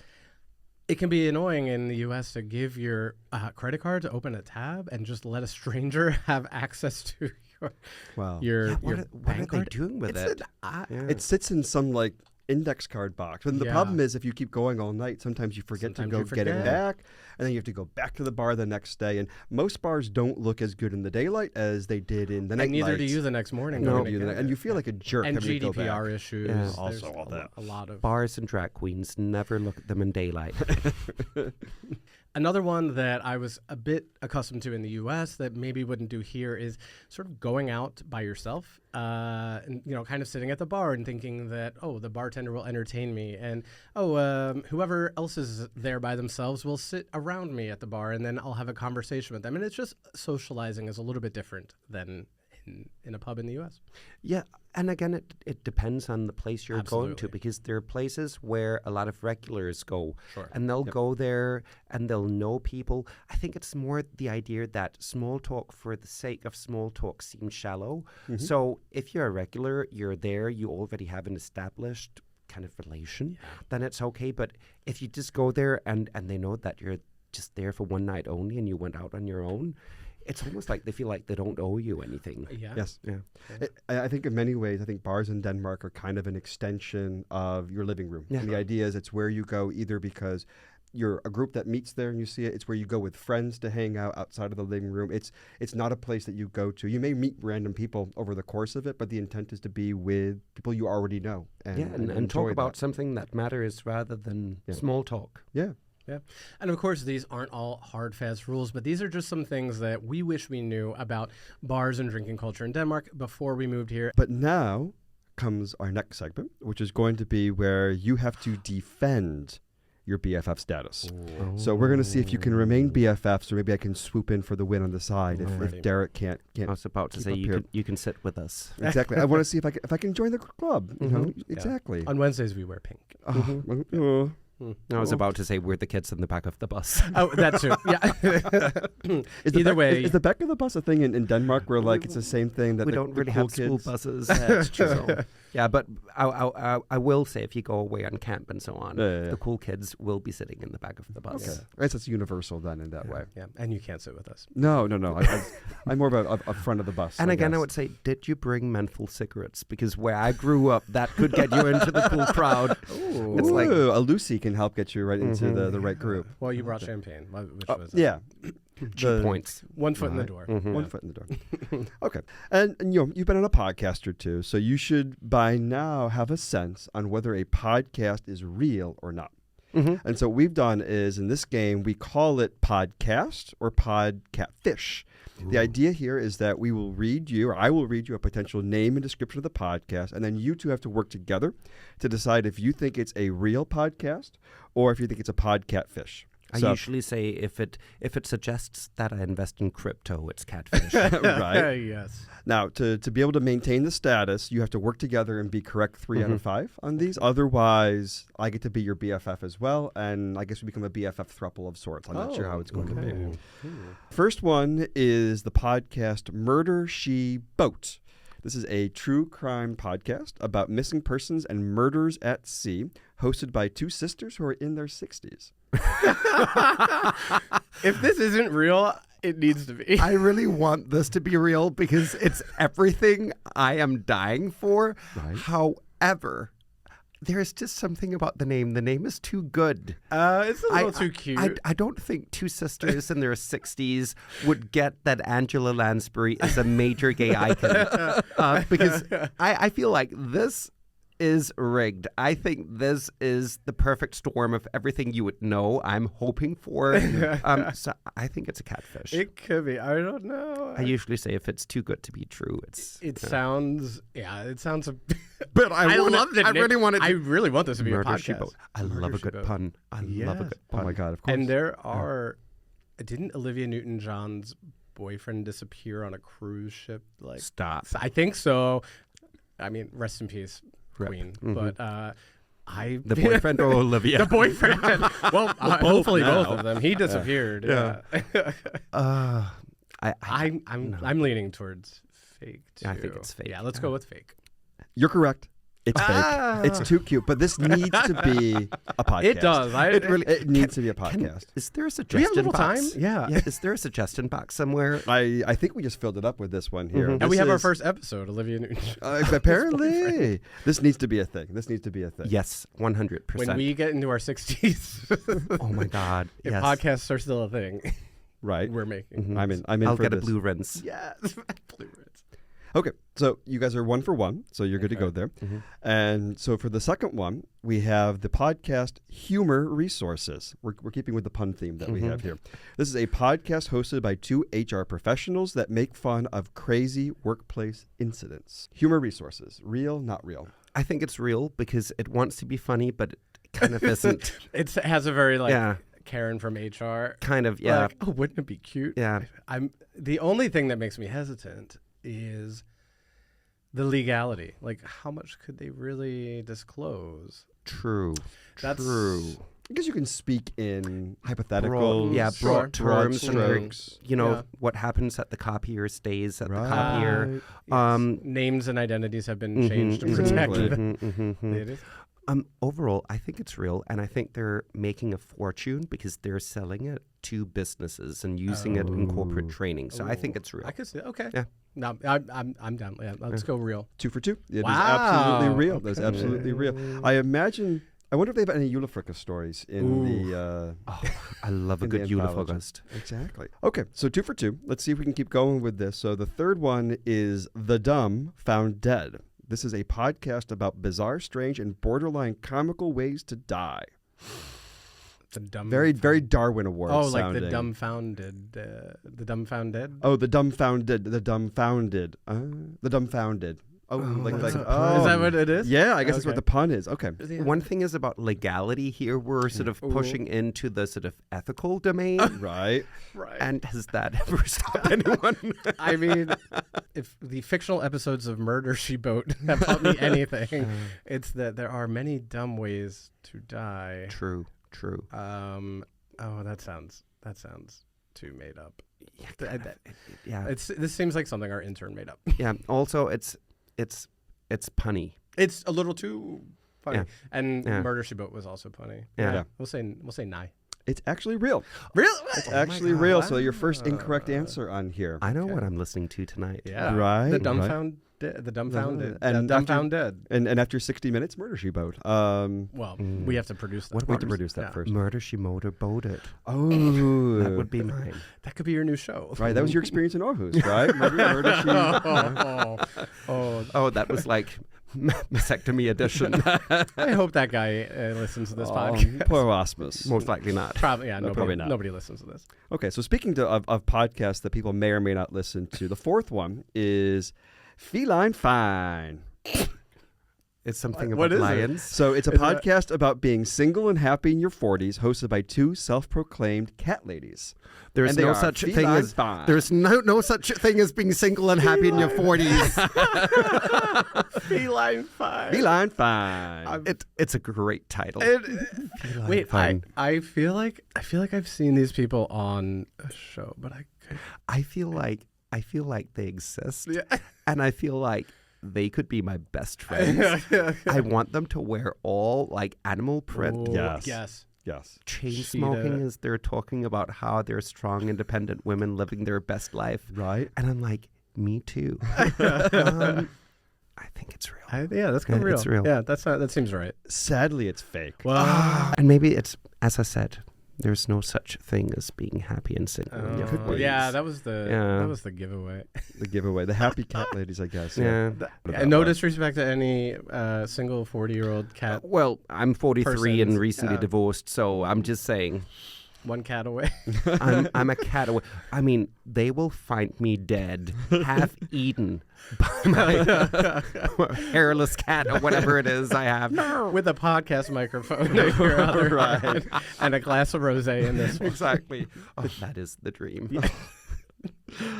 it can be annoying in the U.S. to give your credit card to open a tab and just let a stranger have access to your what are they doing with it? It sits in some like index card box. And the problem is, if you keep going all night, sometimes you forget to go get it back, and then you have to go back to the bar the next day. And most bars don't look as good in the daylight as they did in the night. And neither do you the next morning. And you feel like a jerk. And having to go GDPR back. issues. Yeah. Also all that. A lot of bars and drag queens, never look at them in daylight. Another one that I was a bit accustomed to in the U.S. that maybe wouldn't do here is sort of going out by yourself, and, you know, kind of sitting at the bar and thinking that, oh, the bartender will entertain me, and whoever else is there by themselves will sit around me at the bar, and then I'll have a conversation with them. And it's just socializing is a little bit different than in a pub in the U.S. Yeah, and again, it depends on the place you're going to, because there are places where a lot of regulars go, and they'll go there and they'll know people. I think it's more the idea that small talk for the sake of small talk seems shallow. So if you're a regular, you're there, you already have an established kind of relation, then it's okay. But if you just go there and they know that you're just there for one night only and you went out on your own, it's almost like they feel like they don't owe you anything. Yeah. Yes. Yeah. I think in many ways, I think bars in Denmark are kind of an extension of your living room. Yeah. And the idea is it's where you go either because you're a group that meets there and you see it. It's where you go with friends to hang out outside of the living room. It's not a place that you go to. You may meet random people over the course of it, but the intent is to be with people you already know. And talk about something that matters rather than small talk. Yeah. Yeah. And of course, these aren't all hard, fast rules, but these are just some things that we wish we knew about bars and drinking culture in Denmark before we moved here. But now comes our next segment, which is going to be where you have to defend your BFF status. Ooh. So we're going to see if you can remain BFFs, or maybe I can swoop in for the win on the side if Derek can't. I was about to say you can sit with us. Exactly. I want to see if I can join the club. You know, exactly. On Wednesdays we wear pink. I was about to say we're the kids in the back of the bus. Oh, that too. Yeah. Either way, is the back of the bus a thing in Denmark where like it's the same thing that we the, don't the really cool have school kids? buses. That's true. So, yeah, but I will say if you go away on camp and so on, the cool kids will be sitting in the back of the bus. Okay, I guess it's universal then in that way. Yeah, and you can't sit with us. No. I'm more about a front of the bus. And again, I would say, did you bring menthol cigarettes? Because where I grew up, that could get you into the cool crowd. Ooh. It's like a Lucy can help get you right into the right group. Well, you brought champagne, which was yeah. 2 points. 1 foot in the door. One foot in the door. Okay. And you know, you've been on a podcast or two, so you should by now have a sense on whether a podcast is real or not. And so what we've done is in this game, we call it podcast or Fish. The idea here is that I will read you a potential name and description of the podcast, and then you two have to work together to decide if you think it's a real podcast or if you think it's a fish. I usually say if it suggests that I invest in crypto, it's catfish. Right. Yes. Now, to be able to maintain the status, you have to work together and be correct 3 out of 5 on these. Otherwise, I get to be your BFF as well, and I guess we become a BFF throuple of sorts. I'm not sure how it's going to be. First one is the podcast Murder, She Boat. This is a true crime podcast about missing persons and murders at sea, hosted by 2 sisters who are in their 60s. If this isn't real, it needs to be. I really want this to be real because it's everything I am dying for. Right. However, there's just something about the name. The name is too good. It's a little too cute. I don't think 2 sisters in their 60s would get that Angela Lansbury is a major gay icon. Because I feel like this is rigged. I think this is the perfect storm of everything you would know I'm hoping for. So I think it's a catfish. It could be. I don't know. I usually say if it's too good to be true, It sounds. But I love it. I really want it. I really want this to be Murder, a She podcast. Boat. I love a good pun. I love a good pun. Oh my God, of course. And there are. Didn't Olivia Newton-John's boyfriend disappear on a cruise ship? Like, Stop. I think so. I mean, rest in peace, Rip. Queen. But The boyfriend or Olivia? The boyfriend. Well, hopefully both of them. He disappeared. Yeah. I'm leaning towards fake too. I think it's fake. Yeah, let's go with fake. You're correct. It's fake. It's too cute, but this needs to be a podcast. It does. It needs to be a podcast. Is there a Do we have a suggestion little box? time? Yeah. Is there a suggestion box somewhere? I think we just filled it up with this one here. And we have our first episode, Olivia Newton. Apparently, this needs to be a thing. Yes, 100%. When we get into our 60s, oh my God! if Yes. podcasts are still a thing, Right. we're making. I'm in I'll for get this. a blue rinse. Yes. Blue Ritz. Okay, so you guys are 1 for 1, so you're good to go there. And so for the second one, we have the podcast Humor Resources. We're keeping with the pun theme that we have here. This is a podcast hosted by 2 HR professionals that make fun of crazy workplace incidents. Humor Resources, real, not real. I think it's real because it wants to be funny, but it kind of isn't. It has a very Karen from HR. Kind of, yeah. Like, oh, wouldn't it be cute? Yeah. The only thing that makes me hesitant is the legality. Like, how much could they really disclose? True. That's True. I guess you can speak in hypothetical, broad terms, strokes. and what happens at the copier stays at the copier. Names and identities have been changed to protect them. Overall, I think it's real, and I think they're making a fortune because they're selling it to businesses and using it in corporate training. So I think it's real. I could see. Okay. Yeah. No, I'm down. Yeah, let's go real. 2 for 2. It is Wow. absolutely real. Okay. That's absolutely real. I wonder if they have any Julefrika stories in the... I love a in the good anthology. julefrokost. Exactly. Okay, so 2 for 2. Let's see if we can keep going with this. So the third one is The Dumb Found Dead. This is a podcast about bizarre, strange, and borderline comical ways to die. The dumb. Very, very Darwin Award Oh, like sounding. the dumbfounded. The dumbfounded. Oh, the dumbfounded. The dumbfounded. The dumbfounded. Oh, like Is oh. that what it is? Yeah, I guess that's what Okay. the pun is. Okay. One thing is about legality here. We're sort of pushing into the sort of ethical domain. Right. Right. And has that ever stopped anyone? I mean, if the fictional episodes of Murder, She Wrote have taught me anything, it's that there are many dumb ways to die. True. Oh, that sounds too made up. Yeah. This seems like something our intern made up. Yeah. Also, it's punny. It's a little too funny. Yeah. And Yeah. Murder, She Wrote was also funny. Yeah. We'll say nigh. It's actually real. Really? It's actually God. real. So your first incorrect answer on here. I know what I'm listening to tonight. Yeah. Right, The right. dumbfounded. And Dumbfounded. And after 60 minutes, Murder, She Wrote. Well, we have to produce that. What We have to about produce that Yeah. first. Murder, She Motorboated? Oh. That would be mine. That could be your new show. Right, that was your experience in Aarhus, right? Murder, She... Oh, that was like mastectomy edition. I hope that guy listens to this podcast. Poor Rasmus. Most likely not. Probably, yeah. Probably not. Nobody listens to this. Okay, so speaking of podcasts that people may or may not listen to, the fourth one is Feline Fine. It's something What about is it? lions. So it's a podcast about being single and happy in your 40s, hosted by 2 self-proclaimed cat ladies. There's And they no are such thing feline as fine. there's no such thing as being single and happy in your 40s. Feline Fine. Feline Fine. It's a great title. Wait, Fine. I feel like I've seen these people on a show, but I feel like they exist, Yeah. and I feel like they could be my best friends. I want them to wear all like animal print. Yes. Yes. Yes. Chain Cheetah. smoking as they're talking about how they're strong, independent women living their best life. Right. And I'm like, me too. I think it's real. Yeah, that's kind of real. It's real. Yeah, that seems right. Sadly, it's fake. Well, And maybe it's, as I said, there's no such thing as being happy and single. in your could be. 40s. yeah, that was the giveaway. The giveaway. The happy cat ladies, I guess. Yeah. About No that. disrespect to any single 40-year-old cat. Well, I'm 43 Persons, and recently yeah. divorced, so I'm just saying, One cat away. I'm a cat away. I mean, they will find me dead, half eaten by my hairless cat or whatever it is I have. With a podcast microphone in your other Right. hand and a glass of rosé in this one. Exactly. Oh, that is the dream.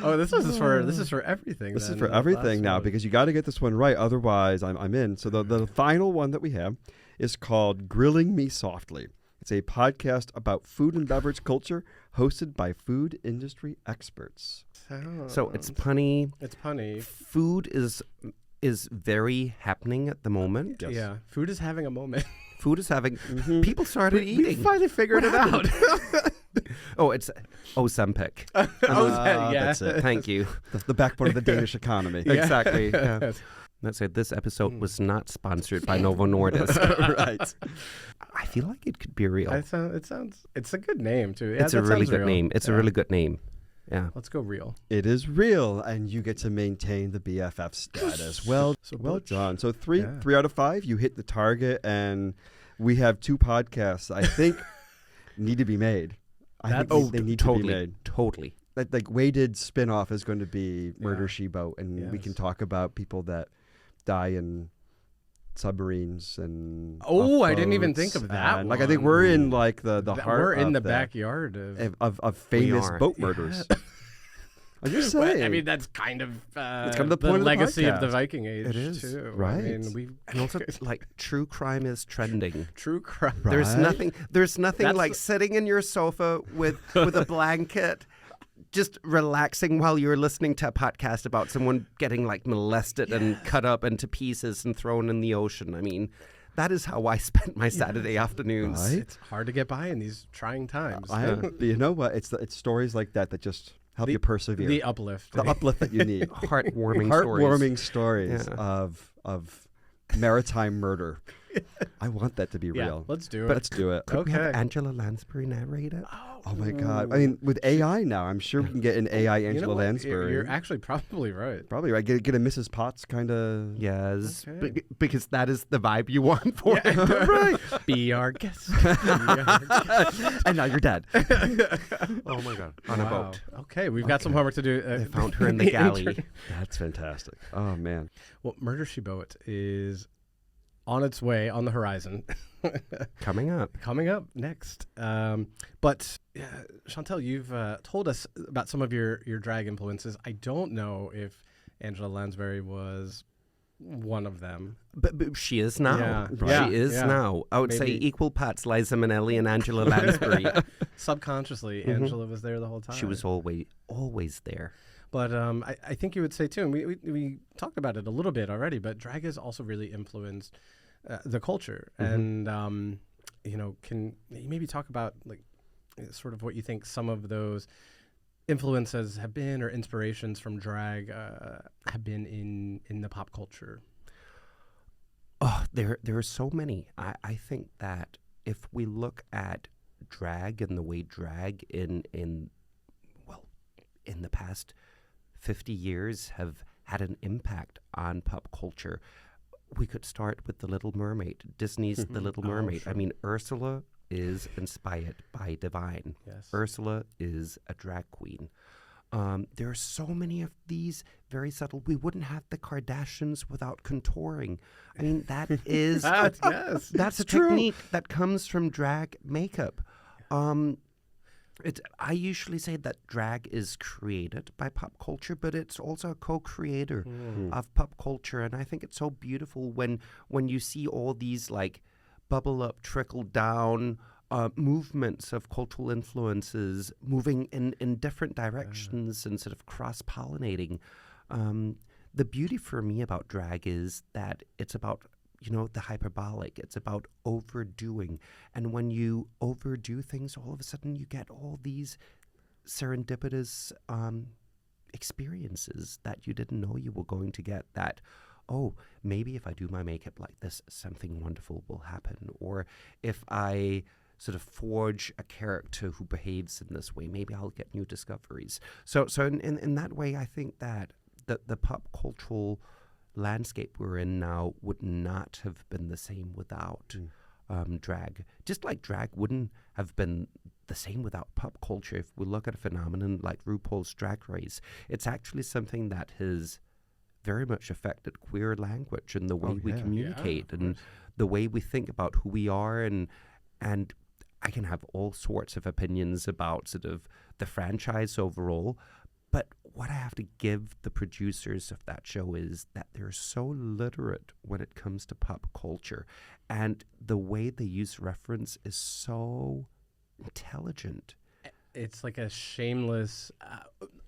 Oh, this is for everything. This is then, for the everything last now one. because you got to get this one right. Otherwise, I'm in. So the final one that we have is called Grilling Me Softly. It's a podcast about food and beverage culture hosted by food industry experts. So it's punny. It's punny. Food is very happening at the moment. Yes. Yeah, food is having a moment. Food is having. People started We eating. finally figured it out. Oh, it's Ozempic. Yeah. That's it. Thank you. The backbone of the Danish economy. Yeah. Exactly. Yeah. Let's say this episode was not sponsored by Novo Nordisk. Right. I feel like it could be real. It's a good name too. Yeah, It's a that really sounds good real. name. It's a Yeah. really good name. Yeah. Let's go real. It is real, and you get to maintain the BFF status. Well Butch. done. So three Yeah. out of 5, you hit the target, and we have 2 podcasts I think need to be made. I think they need totally, to be made. Totally. Like weighted spin-off is going to be Murder, Yeah. She Wrote, and we can Yes. talk about people that die in submarines and Oh, off I didn't even boats, think of that and, like I think we're in like the heart. We're in of the backyard of famous are. boat Yeah. murders. I'm just Well, saying. I mean, that's kind of It's kind of the point of the legacy of the podcast. Viking Age. It is, too. right. I mean, we And also, like, true crime is trending. true crime. Right. There's nothing That's like the- sitting in your sofa with a blanket, just relaxing while you're listening to a podcast about someone getting like molested and cut up into pieces and thrown in the ocean. I mean, that is how I spent my Saturday afternoons. Right. It's hard to get by in these trying times. You know what? It's stories like that just help you persevere. The uplift. The uplift that you need. Heartwarming stories of maritime murder. I want that to be Yeah, real. let's do it. But let's do it. Could we have Okay. Angela Lansbury narrate it? Oh my God! I mean, with AI now, I'm sure we can get an AI You know Angela what? Lansbury. You're actually probably right. Probably right. Get a Mrs. Potts kind of. Yes, Okay. because that is the vibe you want for it. Right. Be our guest. Be our guest. And now you're dead. Oh my God, on a Wow. boat. Okay, we've got some homework to do. They found her in the galley. That's fantastic. Oh man. Well, Murder, She Wrote is on its way, on the horizon. Coming up. Coming up next. But Chantel, you've told us about some of your drag influences. I don't know if Angela Lansbury was one of them. But she is now. Yeah. Right. She is Yeah. now. I would say Maybe- equal parts Liza Minnelli and Angela Lansbury. Subconsciously, Mhm. Angela was there the whole time. She was always there. But I think you would say too, and we talked about it a little bit already, but drag has also really influenced the culture. And, can you maybe talk about like sort of what you think some of those influences have been or inspirations from drag have been in the pop culture? Oh, there are so many. I think that if we look at drag and the way drag in the past 50 years have had an impact on pop culture, we could start with The Little Mermaid, Disney's The Little Mermaid. sure. I mean, Ursula is inspired by Divine. Yes. Ursula is a drag queen. There are so many of these very subtle. We wouldn't have the Kardashians without contouring. I mean, that is Yes. that's a true. technique that comes from drag makeup. I usually say that drag is created by pop culture, but it's also a co-creator of pop culture, and I think it's so beautiful when you see all these like bubble up, trickle down movements of cultural influences moving in different directions and sort of cross-pollinating. The beauty for me about drag is that it's about the hyperbolic. It's about overdoing. And when you overdo things, all of a sudden you get all these serendipitous experiences that you didn't know you were going to get. That, oh, maybe if I do my makeup like this, something wonderful will happen. Or if I sort of forge a character who behaves in this way, maybe I'll get new discoveries. So in that way, I think that the pop cultural landscape we're in now would not have been the same without drag. Just like drag wouldn't have been the same without pop culture. If we look at a phenomenon like RuPaul's Drag Race, it's actually something that has very much affected queer language and the way we communicate and the way we think about who we are. And I can have all sorts of opinions about sort of the franchise overall, but what I have to give the producers of that show is that they're so literate when it comes to pop culture. And the way they use reference is so intelligent. It's like a shameless,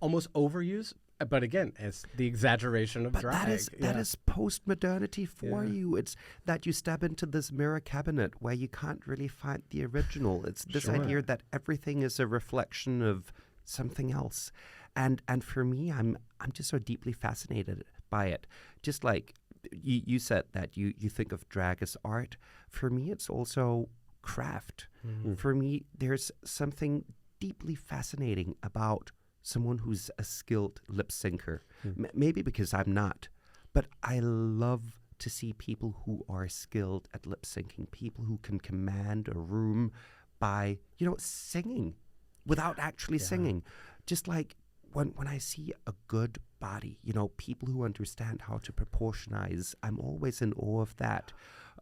almost overuse. But again, it's the exaggeration of But drag. that is post-modernity for Yeah. you. It's that you step into this mirror cabinet where you can't really find the original. It's this Sure. idea that everything is a reflection of something else. And for me, I'm just so deeply fascinated by it. Just like you said that you think of drag as art. For me, it's also craft. For me, there's something deeply fascinating about someone who's a skilled lip syncer. Maybe because I'm not, but I love to see people who are skilled at lip syncing, people who can command a room by, singing without actually singing. Just like when I see a good body, people who understand how to proportionize, I'm always in awe of that.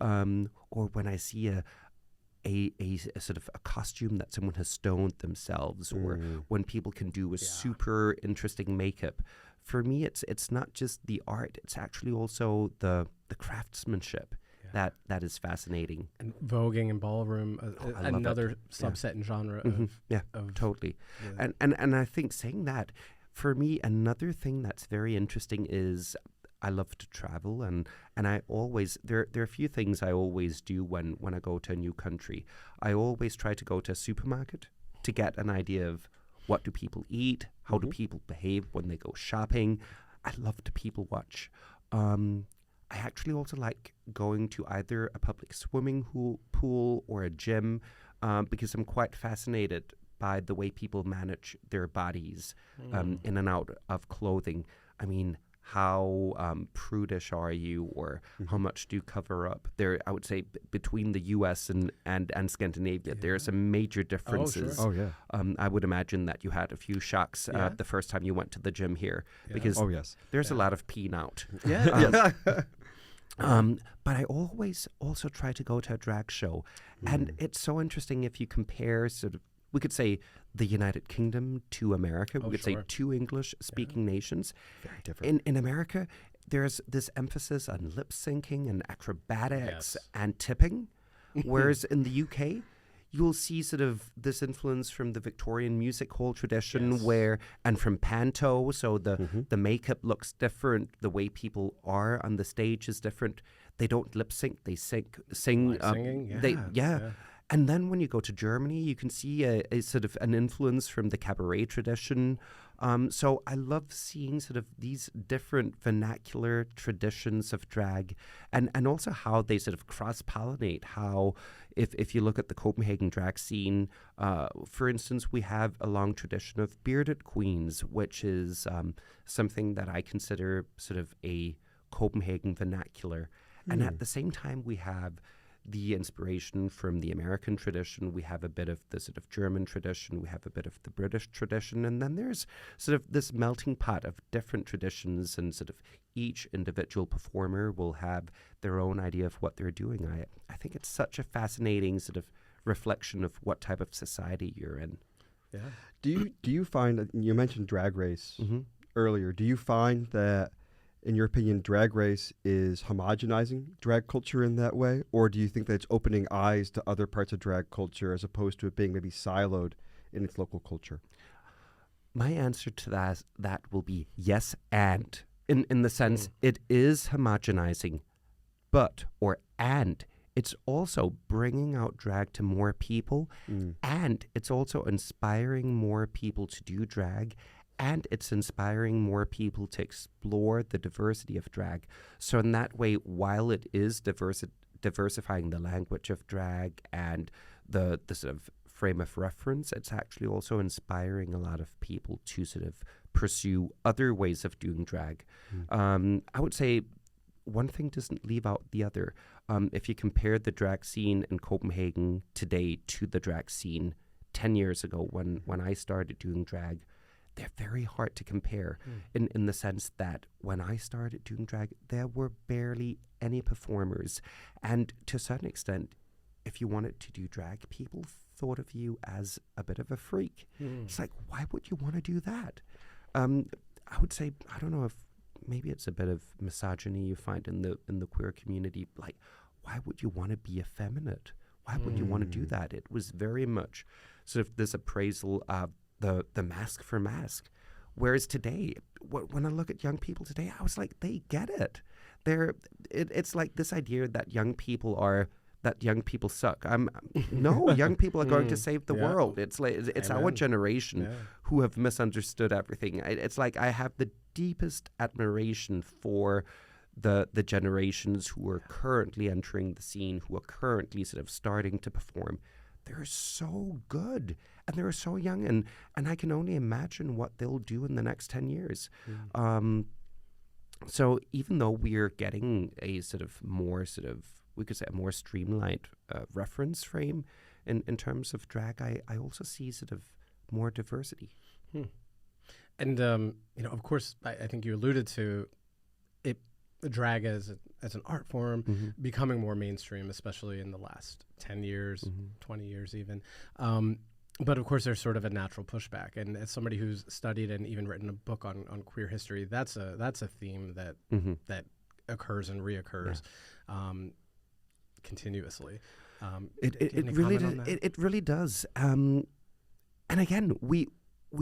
Or when I see a sort of a costume that someone has stoned themselves, or when people can do a super interesting makeup. For me, it's not just the art; it's actually also the craftsmanship that is fascinating. And voguing and ballroom, I love another it. subset and genre of Totally. Yeah. And I think saying that, for me, another thing that's very interesting is I love to travel, and I always there are a few things I always do when I go to a new country. I always try to go to a supermarket to get an idea of what do people eat, how do people behave when they go shopping. I love to people watch. I actually also like going to either a public swimming pool or a gym because I'm quite fascinated by the way people manage their bodies in and out of clothing. I mean, how prudish are you, or how much do you cover up? There, I would say between the U.S. and Scandinavia, there are some major differences. Oh, sure. I would imagine that you had a few shocks the first time you went to the gym here, because there's a lot of peeing out. Yeah. But I always also try to go to a drag show, and it's so interesting if you compare sort of, we could say, the United Kingdom to America. We could say two English-speaking nations. Very different. In America, there's this emphasis on lip syncing and acrobatics and tipping, whereas in the UK, you'll see sort of this influence from the Victorian music hall tradition and from panto. So the makeup looks different. The way people are on the stage is different. They don't lip sync. They sing. Singing, And then when you go to Germany, you can see a sort of an influence from the cabaret tradition. So I love seeing sort of these different vernacular traditions of drag, and also how they sort of cross-pollinate. How, if you look at the Copenhagen drag scene, for instance, we have a long tradition of bearded queens, which is something that I consider sort of a Copenhagen vernacular. And at the same time, we have the inspiration from the American tradition. We have a bit of the sort of German tradition. We have a bit of the British tradition. And then there's sort of this melting pot of different traditions, and sort of each individual performer will have their own idea of what they're doing. I think it's such a fascinating sort of reflection of what type of society you're in. Yeah. Do you find that, you mentioned Drag Race earlier, do you find that, in your opinion, Drag Race is homogenizing drag culture in that way? Or do you think that it's opening eyes to other parts of drag culture as opposed to it being maybe siloed in its local culture? My answer to that will be yes, and in the sense it is homogenizing, and it's also bringing out drag to more people, and it's also inspiring more people to do drag, and it's inspiring more people to explore the diversity of drag. So in that way, while it is diversifying the language of drag and the sort of frame of reference, it's actually also inspiring a lot of people to sort of pursue other ways of doing drag. I would say one thing doesn't leave out the other. If you compare the drag scene in Copenhagen today to the drag scene 10 years ago when I started doing drag, they're very hard to compare in the sense that when I started doing drag, there were barely any performers. And to a certain extent, if you wanted to do drag, people thought of you as a bit of a freak. It's like, why would you want to do that? I would say, I don't know if maybe it's a bit of misogyny you find in the queer community. Like, why would you want to be effeminate? Why would you want to do that? It was very much sort of this appraisal of the mask for mask. Whereas today, when I look at young people today, I was like, they get it. It's like this idea that young people suck. No, young people are going to save the world. It's like it's our generation who have misunderstood everything. It's like I have the deepest admiration for the generations who are currently entering the scene, who are currently sort of starting to perform. They're so good, and they're so young, and I can only imagine what they'll do in the next 10 years. So even though we're getting a sort of more sort of, we could say, a more streamlined reference frame in terms of drag, I also see sort of more diversity. And, of course, I think you alluded to it, drag as an art form becoming more mainstream, especially in the last 10 years, 20 years even. But of course, there's sort of a natural pushback. And as somebody who's studied and even written a book on queer history, that's a theme that occurs and reoccurs continuously. It really does. And again, we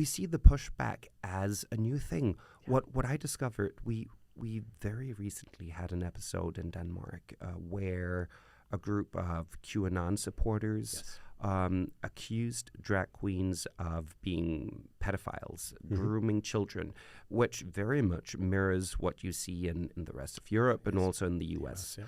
see the pushback as a new thing. What I discovered, we we very recently had an episode in Denmark where a group of QAnon supporters accused drag queens of being pedophiles, grooming children, which very much mirrors what you see in the rest of Europe and also in the US.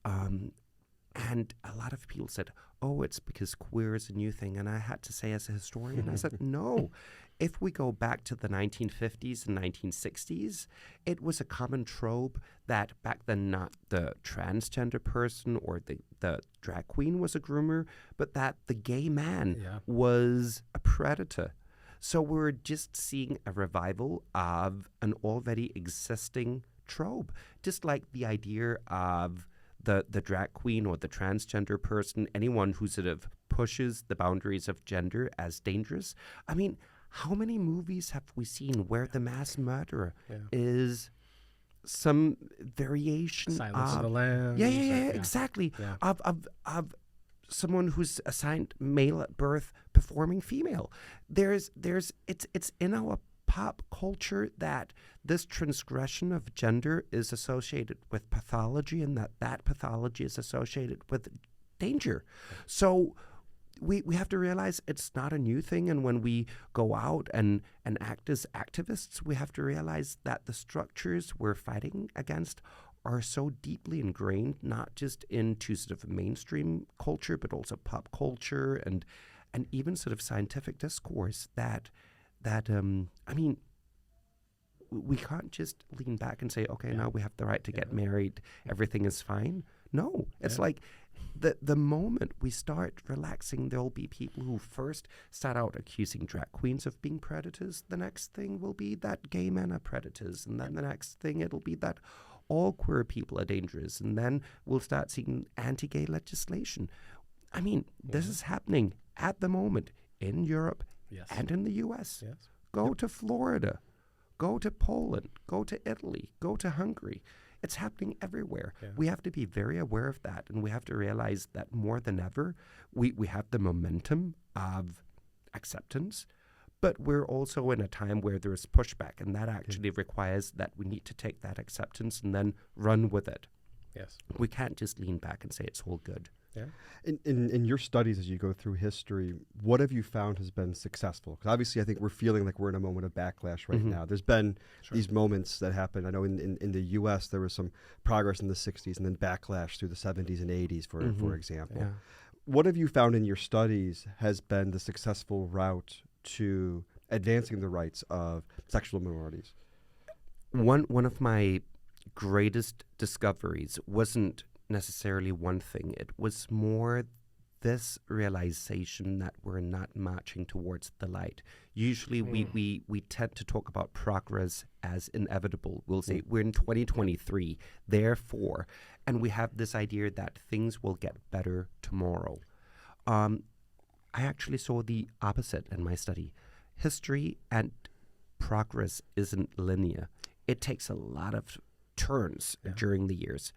And a lot of people said, oh, it's because queer is a new thing. And I had to say as a historian, I said, no. If we go back to the 1950s and 1960s, it was a common trope that back then not the transgender person or the drag queen was a groomer, but that the gay man was a predator. So we're just seeing a revival of an already existing trope, just like the idea of the drag queen or the transgender person, anyone who sort of pushes the boundaries of gender as dangerous. I mean, how many movies have we seen where the mass murderer is some variation Silence of the Lambs. Exactly. Of someone who's assigned male at birth performing female. It's in our pop culture that this transgression of gender is associated with pathology, and that pathology is associated with danger. So we have to realize it's not a new thing, and when we go out and act as activists, we have to realize that the structures we're fighting against are so deeply ingrained, not just into sort of mainstream culture, but also pop culture and even sort of scientific discourse that I mean, we can't just lean back and say, okay, now we have the right to get married, everything is fine. No, it's like the moment we start relaxing, there'll be people who first start out accusing drag queens of being predators. The next thing will be that gay men are predators. And then the next thing, it'll be that all queer people are dangerous. And then we'll start seeing anti-gay legislation. I mean, this is happening at the moment in Europe and in the US. Go to Florida, go to Poland, go to Italy, go to Hungary. It's happening everywhere. We have to be very aware of that, and we have to realize that more than ever, we have the momentum of acceptance, but we're also in a time where there is pushback, and that actually requires that we need to take that acceptance and then run with it. We can't just lean back and say it's all good. In your studies, as you go through history, what have you found has been successful? Because obviously I think we're feeling like we're in a moment of backlash right now. There's been these moments that happened. I know in the U.S. there was some progress in the 60s and then backlash through the 70s and 80s, for example. What have you found in your studies has been the successful route to advancing the rights of sexual minorities? One of my greatest discoveries wasn't necessarily one thing. It was more this realization that we're not marching towards the light. Usually we tend to talk about progress as inevitable. We'll say we're in 2023, therefore, and we have this idea that things will get better tomorrow. I actually saw the opposite in my study. History and progress isn't linear. It takes a lot of turns during the years.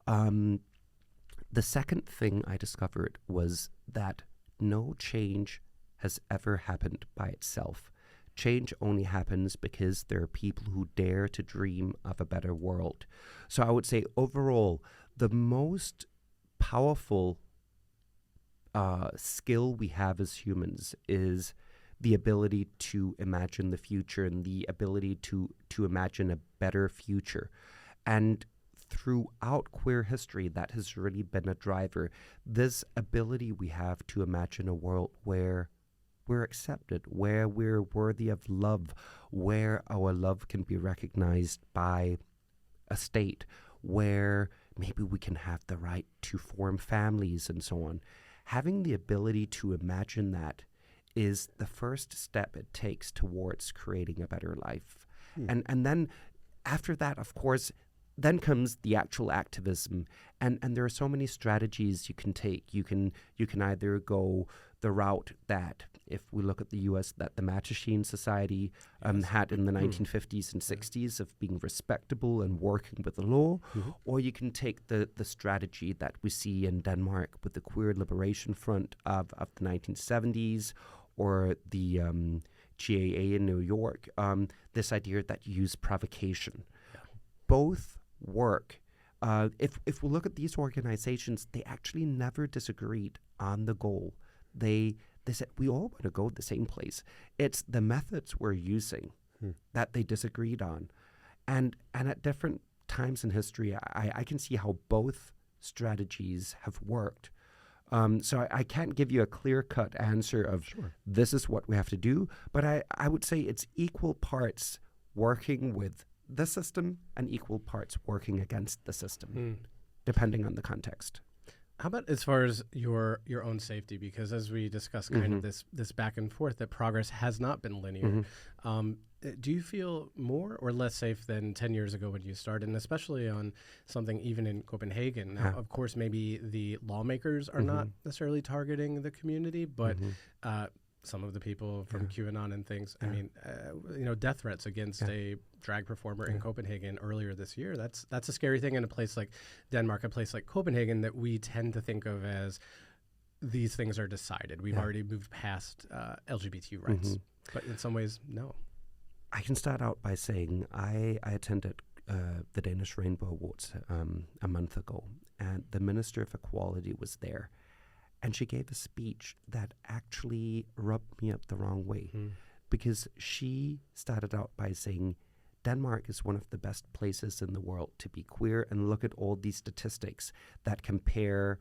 The second thing I discovered was that no change has ever happened by itself. Change only happens because there are people who dare to dream of a better world. So I would say overall, the most powerful skill we have as humans is the ability to imagine the future and the ability to imagine a better future. And throughout queer history, that has really been a driver. This ability we have to imagine a world where we're accepted, where we're worthy of love, where our love can be recognized by a state, where maybe we can have the right to form families and so on. Having the ability to imagine that is the first step it takes towards creating a better life. And then after that, of course, then comes the actual activism, and there are so many strategies you can take. You can either go the route that, if we look at the U.S., that the Mattachine Society had in the 1950s and 60s of being respectable and working with the law, or you can take the strategy that we see in Denmark with the Queer Liberation Front of the 1970s, or the GAA in New York, this idea that you use provocation. both work. If we look at these organizations, they actually never disagreed on the goal. They said, we all want to go to the same place. It's the methods we're using that they disagreed on. And at different times in history, I can see how both strategies have worked. So I can't give you a clear-cut answer of this is what we have to do, but I would say it's equal parts working with the system and equal parts working against the system, depending on the context. How about as far as your own safety? Because as we discussed kind of this back and forth, that progress has not been linear. Do you feel more or less safe than 10 years ago when you started, and especially on something even in Copenhagen? Now, of course, maybe the lawmakers are not necessarily targeting the community, but some of the people from QAnon and things, I mean, death threats against a drag performer in Copenhagen earlier this year, that's a scary thing in a place like Denmark, a place like Copenhagen that we tend to think of as these things are decided. We've already moved past LGBT rights, but in some ways, no. I can start out by saying I attended the Danish Rainbow Awards a month ago, and the Minister of Equality was there. And she gave a speech that actually rubbed me up the wrong way because she started out by saying, Denmark is one of the best places in the world to be queer, and look at all these statistics that compare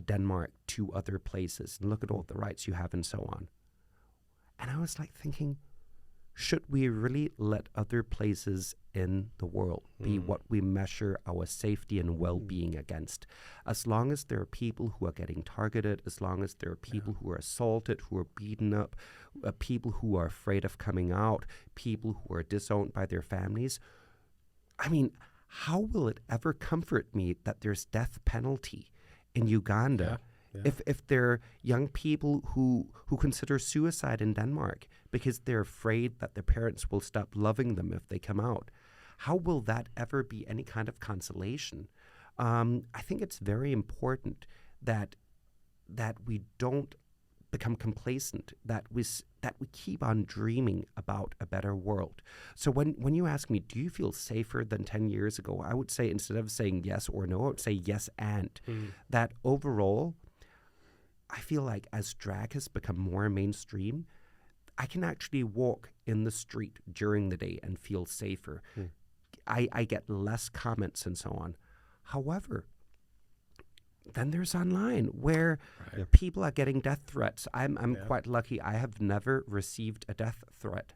Denmark to other places, and look at all the rights you have and so on. And I was like thinking, should we really let other places in the world be what we measure our safety and well-being against? As long as there are people who are getting targeted, as long as there are people who are assaulted, who are beaten up, people who are afraid of coming out, people who are disowned by their families, I mean, how will it ever comfort me that there's death penalty in Uganda? If there are young people who consider suicide in Denmark because they're afraid that their parents will stop loving them if they come out, how will that ever be any kind of consolation? I think it's very important that we don't become complacent, that we keep on dreaming about a better world. So when you ask me, do you feel safer than 10 years ago? I would say, instead of saying yes or no, I would say yes and. That overall, I feel like as drag has become more mainstream, I can actually walk in the street during the day and feel safer. I get less comments and so on. However, then there's online where people are getting death threats. I'm quite lucky. I have never received a death threat,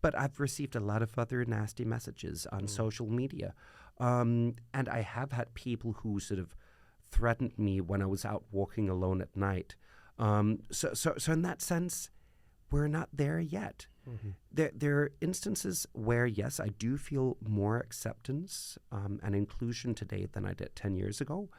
but I've received a lot of other nasty messages on social media. And I have had people who sort of threatened me when I was out walking alone at night. So in that sense, we're not there yet. There are instances where, yes, I do feel more acceptance and inclusion today than I did 10 years ago.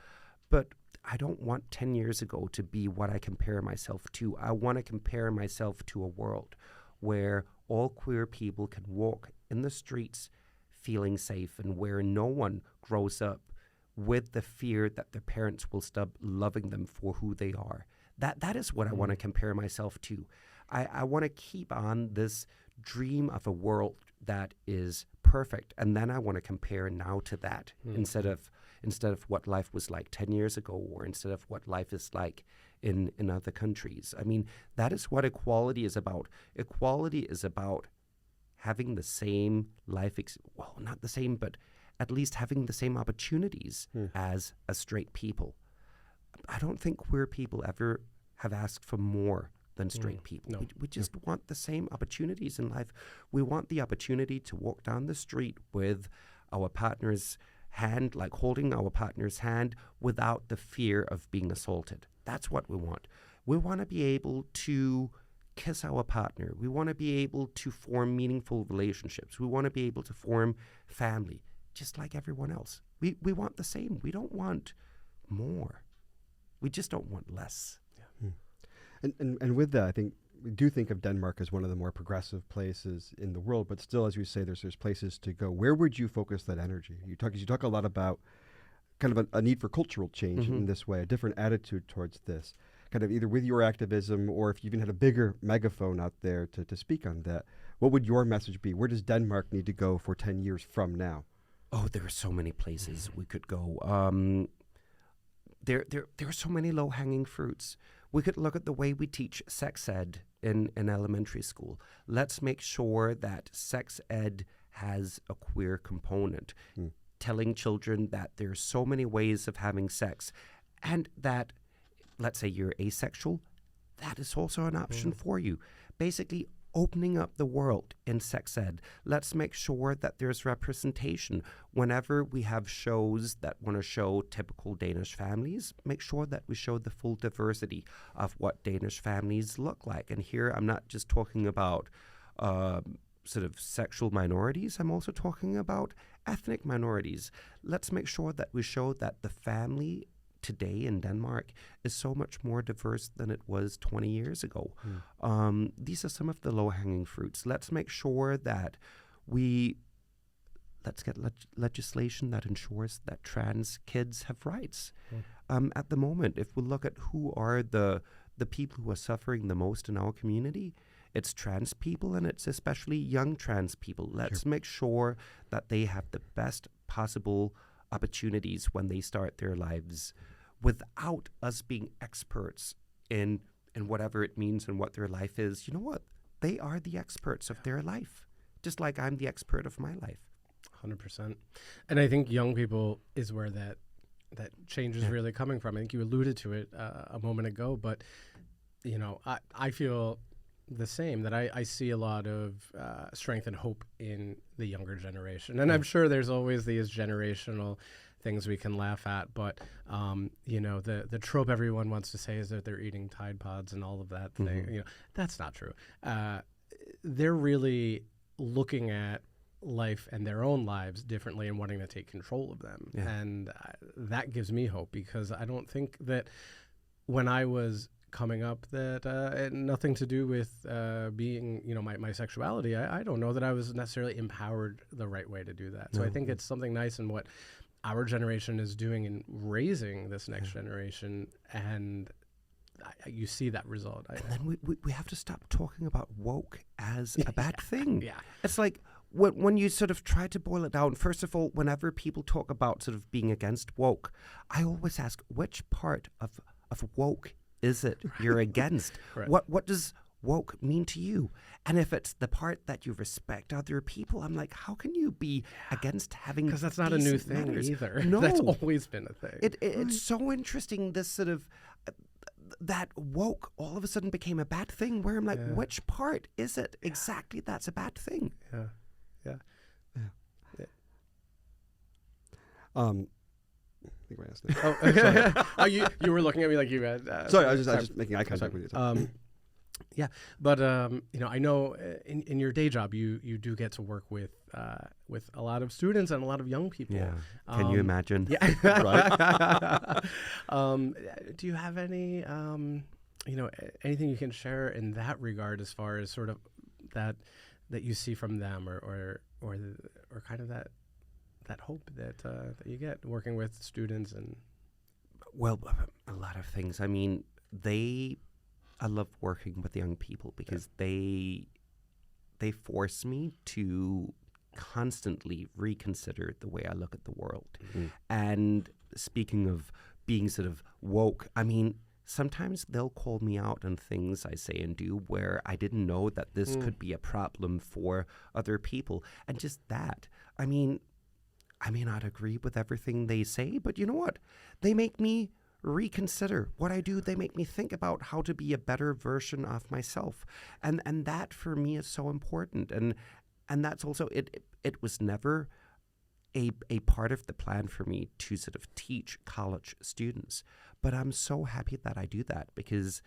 But I don't want 10 years ago to be what I compare myself to. I want to compare myself to a world where all queer people can walk in the streets feeling safe, and where no one grows up with the fear that their parents will stop loving them for who they are. That is what I want to compare myself to. I want to keep on this dream of a world that is perfect, and then I want to compare now to that instead of what life was like 10 years ago, or instead of what life is like in other countries. I mean, that is what equality is about. Equality is about having the same life, well, not the same, but at least having the same opportunities as straight people. I don't think queer people ever have asked for more than straight people. No. We just want the same opportunities in life. We want the opportunity to walk down the street with our partner's hand, like holding our partner's hand, without the fear of being assaulted. That's what we want. We want to be able to kiss our partner. We want to be able to form meaningful relationships. We want to be able to form family, just like everyone else. We want the same. We don't want more. We just don't want less. And with that, I think we do think of Denmark as one of the more progressive places in the world, but still, as you say, there's places to go. Where would you focus that energy? You talk a lot about kind of a need for cultural change in this way, a different attitude towards this, kind of either with your activism, or if you even had a bigger megaphone out there to speak on that. What would your message be? Where does Denmark need to go for 10 years from now? Oh, there are so many places we could go. There are so many low-hanging fruits. We could look at the way we teach sex ed in elementary school. Let's make sure that sex ed has a queer component, telling children that there's so many ways of having sex, and that, let's say you're asexual, that is also an option for you. Basically, opening up the world in sex ed. Let's make sure that there's representation. Whenever we have shows that want to show typical Danish families, make sure that we show the full diversity of what Danish families look like. And here I'm not just talking about sort of sexual minorities, I'm also talking about ethnic minorities. Let's make sure that we show that the family today in Denmark is so much more diverse than it was 20 years ago. These are some of the low-hanging fruits. Let's make sure that let's get legislation that ensures that trans kids have rights. At the moment, if we look at who are the people who are suffering the most in our community, it's trans people, and it's especially young trans people. Let's make sure that they have the best possible opportunities when they start their lives, without us being experts in whatever it means and what their life is. You know what? They are the experts of their life, just like I'm the expert of my life. 100%. And I think young people is where that change is really coming from. I think you alluded to it a moment ago, but I feel the same, that I see a lot of strength and hope in the younger generation. And I'm sure there's always these generational things we can laugh at, but the trope everyone wants to say is that they're eating Tide Pods and all of that thing. That's not true. They're really looking at life and their own lives differently and wanting to take control of them. And that gives me hope, because I don't think that when I was coming up that it had nothing to do with being, my sexuality. I don't know that I was necessarily empowered the right way to do that. So I think it's something nice in what our generation is doing in raising this next generation, and you see that result. And then we have to stop talking about woke as a bad thing. Yeah. It's like when you sort of try to boil it down, first of all, whenever people talk about sort of being against woke, I always ask, which part of woke is it you're against? Right. What does woke mean to you? And if it's the part that you respect other people, I'm like, how can you be against having? Because that's not a new thing manners? either. No, That's always been a thing. It's so interesting, this sort of that woke all of a sudden became a bad thing, where I'm like, which part is it exactly that's a bad thing? Yeah. I think we're asking. Oh, you were looking at me like you had. Sorry, I was just making eye contact with you. Yeah, but I know in your day job you do get to work with a lot of students and a lot of young people. Yeah, can you imagine? Yeah, Right. Do you have any anything you can share in that regard, as far as sort of that you see from them, or kind of that hope that you get working with students? And well, a lot of things. I mean, I love working with young people, because they force me to constantly reconsider the way I look at the world. And speaking of being sort of woke, I mean, sometimes they'll call me out on things I say and do where I didn't know that this could be a problem for other people. And just that, I mean, I may not agree with everything they say, but you know what? They make me reconsider what I do. They make me think about how to be a better version of myself. And that for me is so important. And that's also, it was never a part of the plan for me to sort of teach college students. But I'm so happy that I do that, because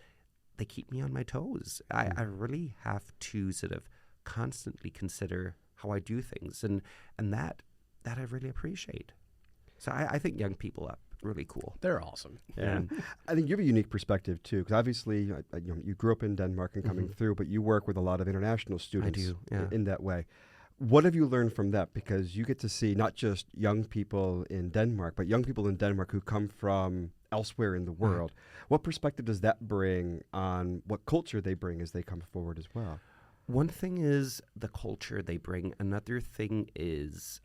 they keep me on my toes. I really have to sort of constantly consider how I do things, and that I really appreciate. So I think young people are really cool. they're awesome. Yeah. I think you have a unique perspective too, because obviously you grew up in Denmark and coming through, but you work with a lot of international students. I do, yeah. In that way. What have you learned from that? Because you get to see not just young people in Denmark, but young people in Denmark who come from elsewhere in the world. What perspective does that bring on what culture they bring as they come forward as well? One thing is the culture they bring. Another thing is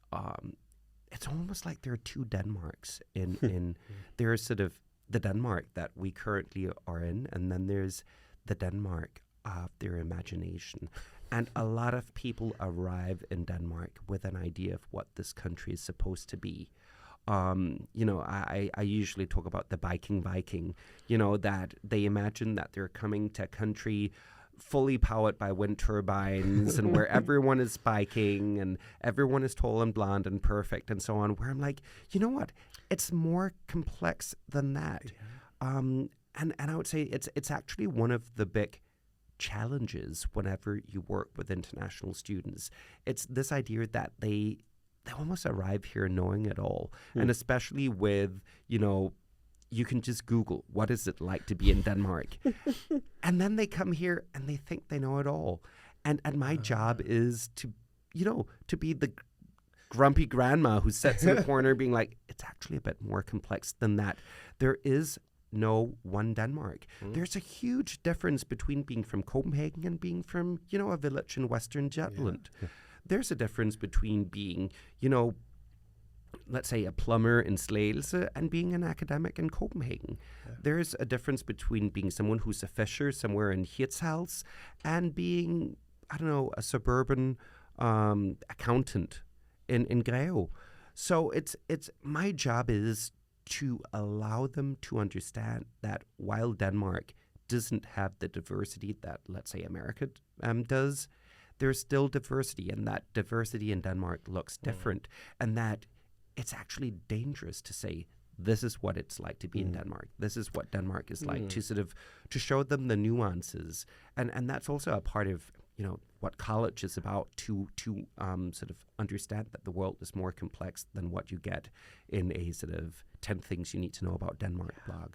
it's almost like there are two Denmarks in there's sort of the Denmark that we currently are in, and then there's the Denmark of their imagination. And a lot of people arrive in Denmark with an idea of what this country is supposed to be. I usually talk about the Viking, that they imagine that they're coming to a country fully powered by wind turbines and where everyone is biking and everyone is tall and blonde and perfect and so on, where I'm like, you know what? It's more complex than that. Yeah. And I would say it's actually one of the big challenges whenever you work with international students. It's this idea that they almost arrive here knowing it all. And especially with, you can just Google, what is it like to be in Denmark? And then they come here and they think they know it all. And my job is to be the grumpy grandma who sits in a corner being like, it's actually a bit more complex than that. There is no one Denmark. There's a huge difference between being from Copenhagen and being from, a village in Western Jutland. Yeah. There's a difference between being, let's say a plumber in Slagelse and being an academic in Copenhagen. Yeah. There's a difference between being someone who's a fisher somewhere in Hirtshals and being, a suburban accountant in Greve. So it's my job is to allow them to understand that while Denmark doesn't have the diversity that, let's say, America does, there's still diversity, and that diversity in Denmark looks different, and that it's actually dangerous to say, this is what it's like to be in Denmark. This is what Denmark is like, to show them the nuances. And that's also a part of, what college is about, to sort of understand that the world is more complex than what you get in a sort of 10 things you need to know about Denmark blog.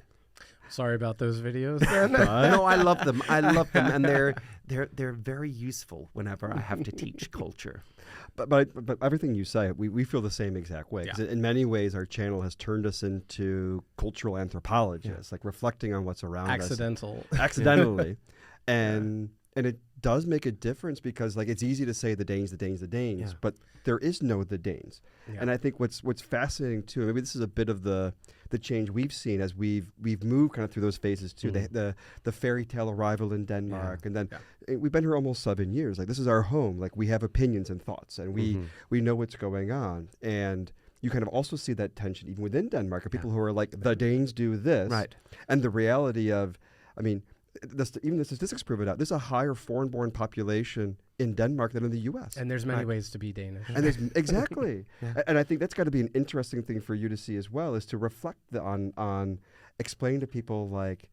Sorry about those videos. No, I love them. And they're very useful whenever I have to teach culture. But everything you say, we feel the same exact way. 'Cause in many ways, our channel has turned us into cultural anthropologists, like reflecting on what's around us. Accidentally. And it does make a difference because, like, it's easy to say the Danes, but there is no the Danes. Yeah. And I think what's fascinating too, maybe this is a bit of the change we've seen as we've moved kind of through those phases too. The fairy tale arrival in Denmark, and then we've been here almost 7 years. Like, this is our home. Like, we have opinions and thoughts, and we know what's going on. And you kind of also see that tension even within Denmark of people who are like, the Danes do this, right? And the reality of, even the statistics prove it out. There's a higher foreign-born population in Denmark than in the U.S. And there's many ways to be Danish. And there's exactly. And I think that's got to be an interesting thing for you to see as well, is to reflect on explain to people, like,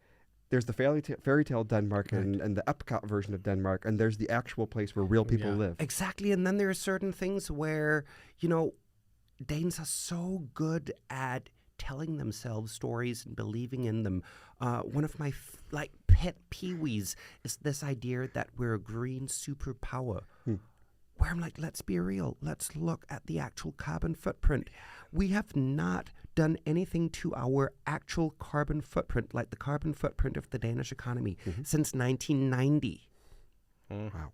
there's the fairy tale Denmark and the Epcot version of Denmark, and there's the actual place where real people live. Exactly. And then there are certain things where, Danes are so good at telling themselves stories and believing in them. One of my pet peewees is this idea that we're a green superpower. Where I'm like, let's be real. Let's look at the actual carbon footprint. We have not done anything to our actual carbon footprint, like the carbon footprint of the Danish economy, since 1990. Wow.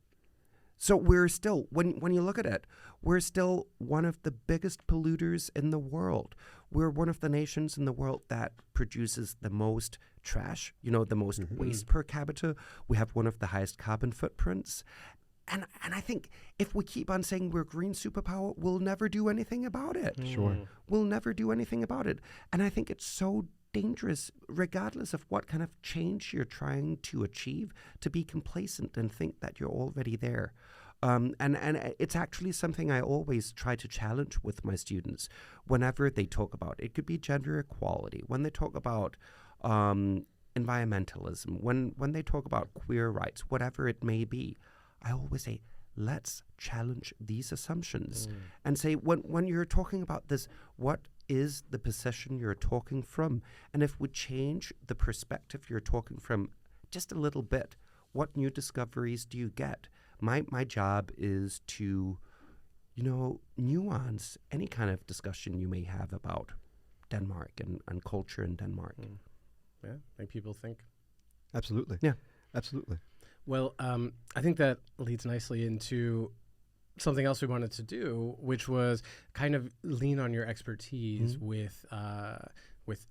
So we're still, when you look at it, we're still one of the biggest polluters in the world. We're one of the nations in the world that produces the most trash, the most waste per capita. We have one of the highest carbon footprints. And I think if we keep on saying we're a green superpower, we'll never do anything about it. Sure. We'll never do anything about it. And I think it's so dangerous, regardless of what kind of change you're trying to achieve, to be complacent and think that you're already there. And it's actually something I always try to challenge with my students whenever they talk about it. It could be gender equality, when they talk about environmentalism, when they talk about queer rights, whatever it may be. I always say, let's challenge these assumptions and say, when you're talking about this, what is the position you're talking from? And if we change the perspective you're talking from just a little bit, what new discoveries do you get? My job is to, nuance any kind of discussion you may have about Denmark and culture in Denmark. Yeah, make people think. Absolutely. Yeah. Absolutely. Well, I think that leads nicely into something else we wanted to do, which was kind of lean on your expertise with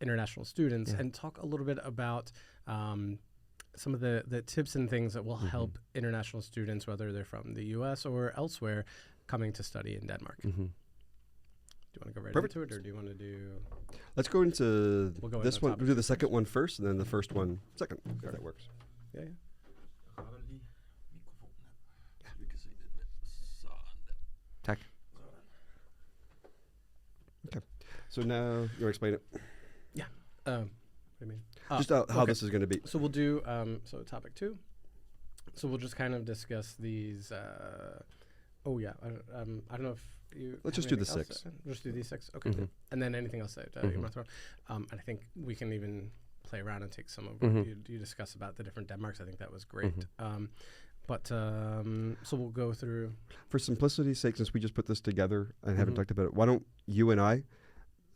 international students and talk a little bit about some of the tips and things that will help international students, whether they're from the U.S. or elsewhere, coming to study in Denmark. Do you want to go right into it, or do you want to do... Let's go into this one. We'll do the second one first, and then the first one second, if that works. Yeah. Tak. Okay. So now you explain it. Yeah. What do you mean? Just how this is going to be. So we'll do topic 2. So we'll just kind of discuss these. I don't know if you. Let's just do the 6. Just do these 6. Okay. And then anything else that you want to throw. And I think we can even play around and take some of what you discuss about the different Denmarks. I think that was great. So we'll go through. For simplicity's sake, since we just put this together and haven't talked about it, why don't you and I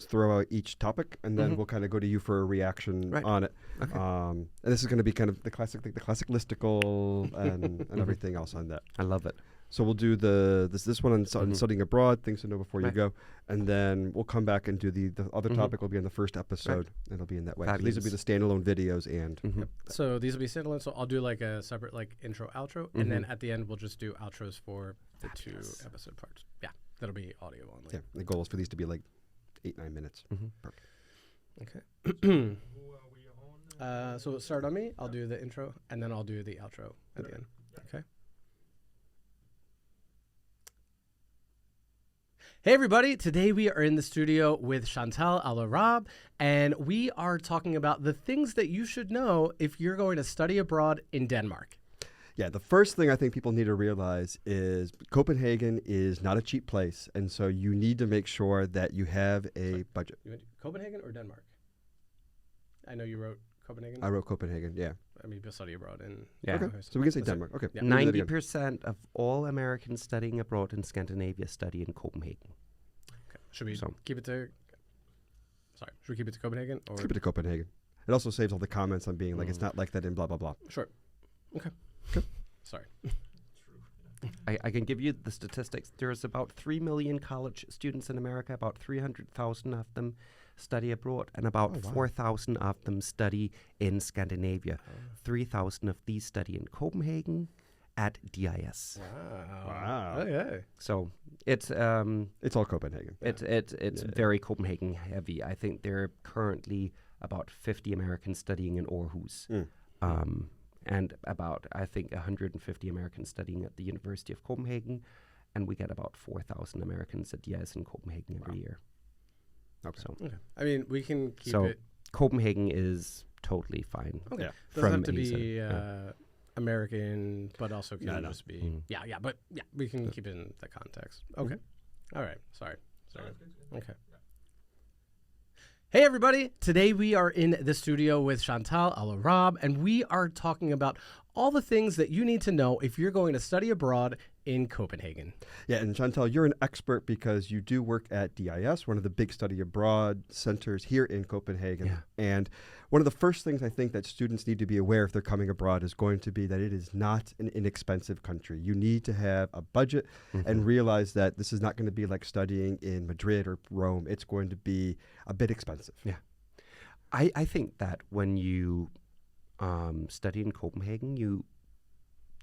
throw out each topic, and then we'll kind of go to you for a reaction on it. Okay. And this is going to be kind of the classic listicle and everything else on that. I love it. So we'll do this one on studying abroad, things to know before you go, and then we'll come back and do the other topic will be in the first episode, and it'll be in that way. So these will be the standalone videos and. So these will be standalone. So I'll do like a separate like intro, outro, and then at the end we'll just do outros for the 2 episode parts. Yeah, that'll be audio only. Yeah, the goal is for these to be like 8-9 minutes. Perfect. Okay. So start on me. I'll do the intro, and then I'll do the outro at the end. Okay. Hey everybody, today we are in the studio with Chantal Al Arab, and we are talking about the things that you should know if you're going to study abroad in Denmark. Yeah, the first thing I think people need to realize is Copenhagen is not a cheap place, and so you need to make sure that you have a budget. You went to Copenhagen or Denmark? I know you wrote Copenhagen. I wrote Copenhagen, yeah. I mean, you'll study abroad in... Yeah. Okay, so we can say Denmark. Okay. Yeah. 90% of all Americans studying abroad in Scandinavia study in Copenhagen. Okay. Should we keep it to... Sorry, should we keep it to Copenhagen? Or keep it to Copenhagen. It also saves all the comments on being like, it's not like that in blah, blah, blah. Sure. Okay. Sorry. I can give you the statistics. There's about 3 million college students in America. About 300,000 of them study abroad, and about 4,000 of them study in Scandinavia. 3,000 of these study in Copenhagen at DIS. Wow. Okay. So it's all Copenhagen. It's very Copenhagen heavy. I think there are currently about 50 Americans studying in Aarhus. And about, I think, 150 Americans studying at the University of Copenhagen, and we get about 4,000 Americans at DIS in Copenhagen every year. Okay. So, I mean, we can keep it... Copenhagen is totally fine. Okay. Doesn't have to be American, but also can just be... But we can keep it in the context. Okay. All right. Sorry. Okay. Hey everybody, today we are in the studio with Chantal Al Arab, and we are talking about all the things that you need to know if you're going to study abroad in Copenhagen. Yeah, and Chantal, you're an expert because you do work at DIS, one of the big study abroad centers here in Copenhagen. Yeah. And one of the first things I think that students need to be aware if they're coming abroad is going to be that it is not an inexpensive country. You need to have a budget and realize that this is not going to be like studying in Madrid or Rome. It's going to be a bit expensive. Yeah. I think that when you study in Copenhagen,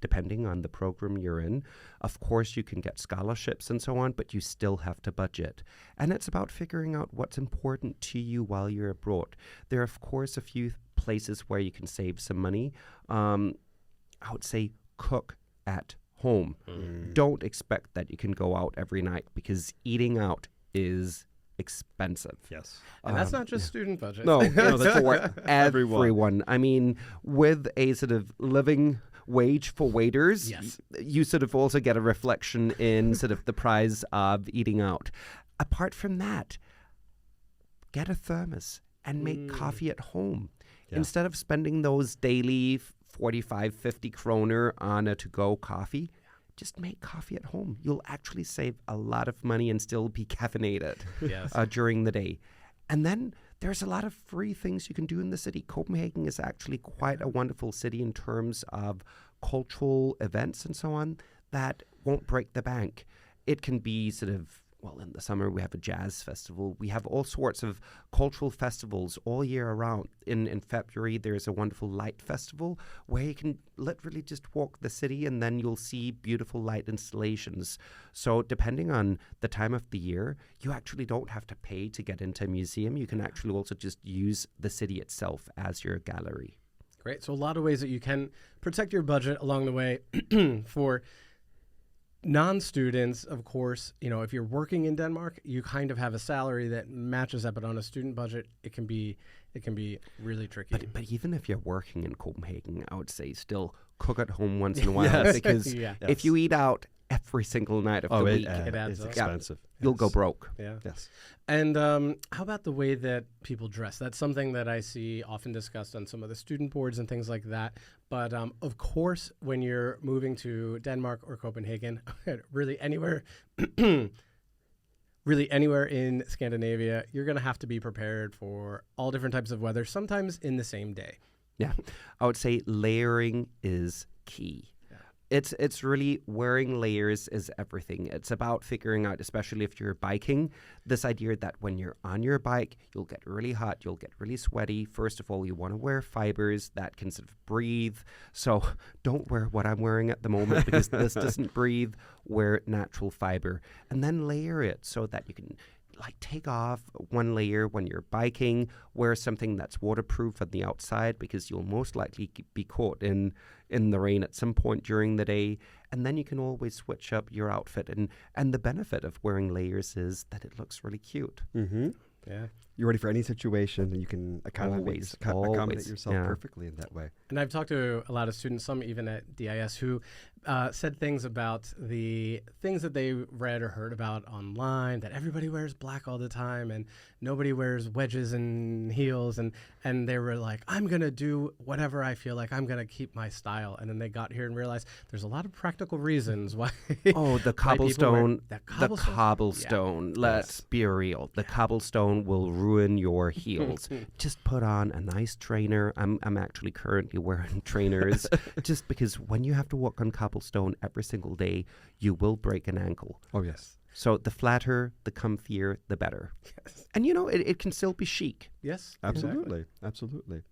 depending on the program you're in, of course you can get scholarships and so on, but you still have to budget. And it's about figuring out what's important to you while you're abroad. There are, of course, a few places where you can save some money. I would say cook at home. Don't expect that you can go out every night, because eating out is expensive. Yes. And that's not just student budget. No, that's for everyone. I mean, with a sort of living wage for waiters, you sort of also get a reflection in sort of the price of eating out. Apart from that, get a thermos and make coffee at home. Yeah. Instead of spending those daily 45, 50 kroner on a to-go coffee, just make coffee at home. You'll actually save a lot of money and still be caffeinated during the day. And then there's a lot of free things you can do in the city. Copenhagen is actually quite a wonderful city in terms of cultural events and so on, that won't break the bank. It can be sort of, well, in the summer we have a jazz festival. We have all sorts of cultural festivals all year around. In February, there's a wonderful light festival where you can literally just walk the city and then you'll see beautiful light installations. So depending on the time of the year, you actually don't have to pay to get into a museum. You can actually also just use the city itself as your gallery. Great. So a lot of ways that you can protect your budget along the way. For non-students, of course, if you're working in Denmark, you kind of have a salary that matches that, but on a student budget, it can be really tricky. But even if you're working in Copenhagen, I would say still cook at home once in a while Yes. because Yeah. if you eat out every single night of the week, it adds it's up. expensive. you'll go broke. Yeah. Yes. And how about the way that people dress? That's something that I see often discussed on some of the student boards and things like that. But of course, when you're moving to Denmark or Copenhagen, really anywhere, in Scandinavia, you're going to have to be prepared for all different types of weather, sometimes in the same day. Yeah, I would say layering is key. It's really wearing layers is everything. It's about figuring out, especially if you're biking, this idea that when you're on your bike, you'll get really hot, you'll get really sweaty. First of all, you want to wear fibers that can sort of breathe. So don't wear what I'm wearing at the moment because this doesn't breathe. Wear natural fiber and then layer it so that you can take off one layer when you're biking, wear something that's waterproof on the outside because you'll most likely be caught in the rain at some point during the day. And then you can always switch up your outfit. And the benefit of wearing layers is that it looks really cute. Mm-hmm. Yeah. You're ready for any situation, and you can accommodate yourself perfectly in that way. And I've talked to a lot of students, some even at DIS, who said things about the things that they read or heard about online, that everybody wears black all the time and nobody wears wedges and heels. And they were like, I'm going to do whatever I feel like. I'm going to keep my style. And then they got here and realized there's a lot of practical reasons why. Oh, the cobblestone. The cobblestone. Yeah. Let's be real. The cobblestone will ruin your heels. Just put on a nice trainer. I'm actually currently wearing trainers just because when you have to walk on cobblestone every single day, you will break an ankle. Oh, yes. So the flatter, the comfier, the better. Yes. And it can still be chic. Yes. Absolutely. Exactly. Absolutely.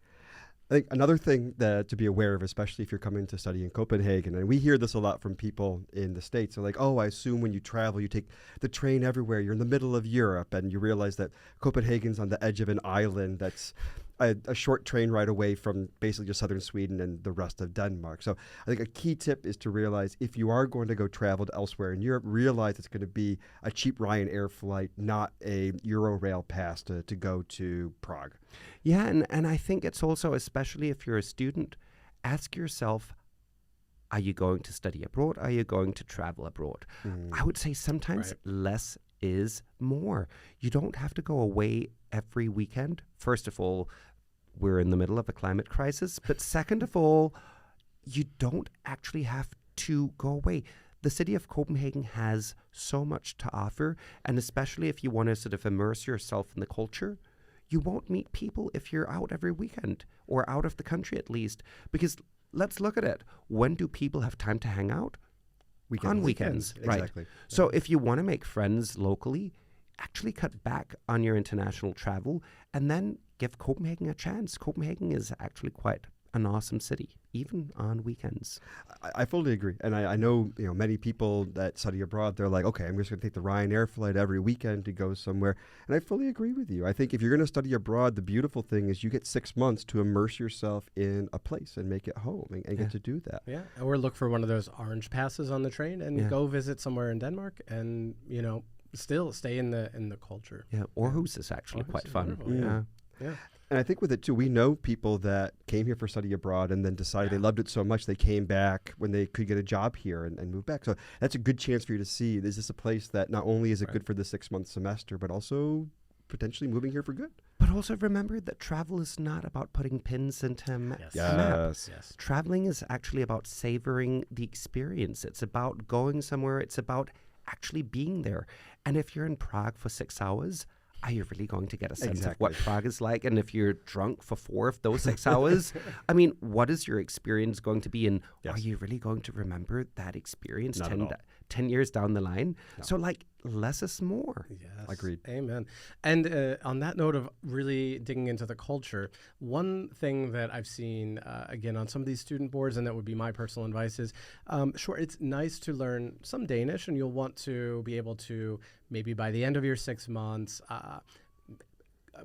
I think another thing that to be aware of, especially if you're coming to study in Copenhagen, and we hear this a lot from people in the States, they're like, oh, I assume when you travel, you take the train everywhere. You're in the middle of Europe, and you realize that Copenhagen's on the edge of an island that's a short train ride away from basically just southern Sweden and the rest of Denmark. So I think a key tip is to realize if you are going to go travel to elsewhere in Europe, realize it's going to be a cheap Ryanair flight, not a Eurorail pass to go to Prague. Yeah, and I think it's also, especially if you're a student, ask yourself, are you going to study abroad? Are you going to travel abroad? I would say sometimes less is more. You don't have to go away every weekend. First of all, we're in the middle of a climate crisis. But second of all, you don't actually have to go away. The city of Copenhagen has so much to offer. And especially if you want to sort of immerse yourself in the culture, you won't meet people if you're out every weekend or out of the country at least. Because let's look at it. When do people have time to hang out? On weekends. Right. Exactly. So if you want to make friends locally, actually cut back on your international travel and then give Copenhagen a chance. Copenhagen is actually quite an awesome city, even on weekends. I fully agree. And I know, many people that study abroad, they're like, okay, I'm just going to take the Ryanair flight every weekend to go somewhere. And I fully agree with you. I think if you're going to study abroad, the beautiful thing is you get 6 months to immerse yourself in a place and make it home and get to do that. Yeah. Or look for one of those orange passes on the train and go visit somewhere in Denmark and, still stay in the culture. Yeah. Aarhus is actually quite fun. Yeah. And I think with it too, we know people that came here for study abroad and then decided they loved it so much they came back when they could get a job here and move back. So that's a good chance for you to see, is this a place that not only is it good for the 6-month semester, but also potentially moving here for good? But also remember that travel is not about putting pins into a map. Yes. Traveling is actually about savoring the experience. It's about going somewhere. It's about actually being there. And if you're in Prague for 6 hours, are you really going to get a sense of what Prague is like? And if you're drunk for 4 of those 6 hours, I mean, what is your experience going to be? And are you really going to remember that experience 10 years down the line. No. So like less is more. Yes. Agreed. Amen. And on that note of really digging into the culture, one thing that I've seen, again, on some of these student boards, and that would be my personal advice is, sure, it's nice to learn some Danish, and you'll want to be able to, maybe by the end of your 6 months,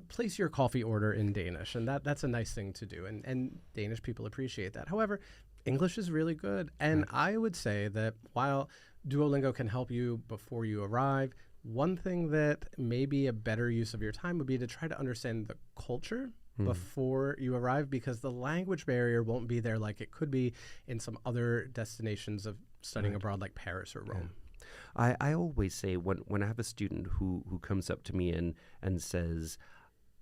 place your coffee order in Danish, and that's a nice thing to do, and Danish people appreciate that. However, English is really good, and I would say that while Duolingo can help you before you arrive, one thing that may be a better use of your time would be to try to understand the culture before you arrive, because the language barrier won't be there like it could be in some other destinations of studying abroad like Paris or Rome. I always say when I have a student who comes up to me and says,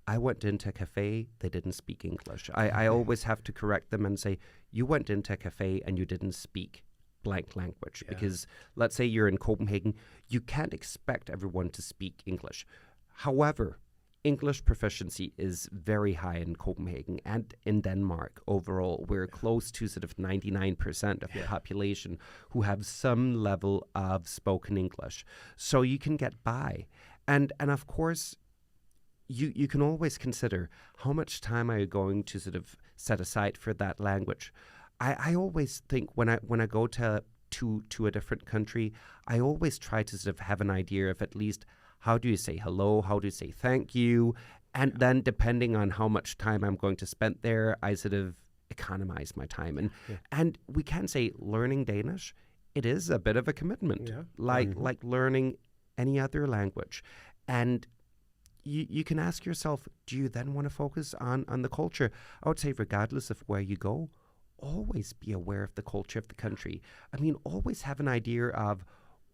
I went into a cafe, they didn't speak English. I always have to correct them and say, you went into a cafe and you didn't speak blank language. Because let's say you're in Copenhagen, you can't expect everyone to speak English. However, English proficiency is very high in Copenhagen and in Denmark overall. We're close to sort of 99% of the population who have some level of spoken English. So you can get by. And of course, you can always consider how much time are you going to sort of set aside for that language. I always think when I go to a different country, I always try to sort of have an idea of at least how do you say hello, how do you say thank you, and then depending on how much time I'm going to spend there, I sort of economize my time. And we can say learning Danish, it is a bit of a commitment, like learning any other language. And you can ask yourself, do you then want to focus on the culture? I would say regardless of where you go, always be aware of the culture of the country. I mean, always have an idea of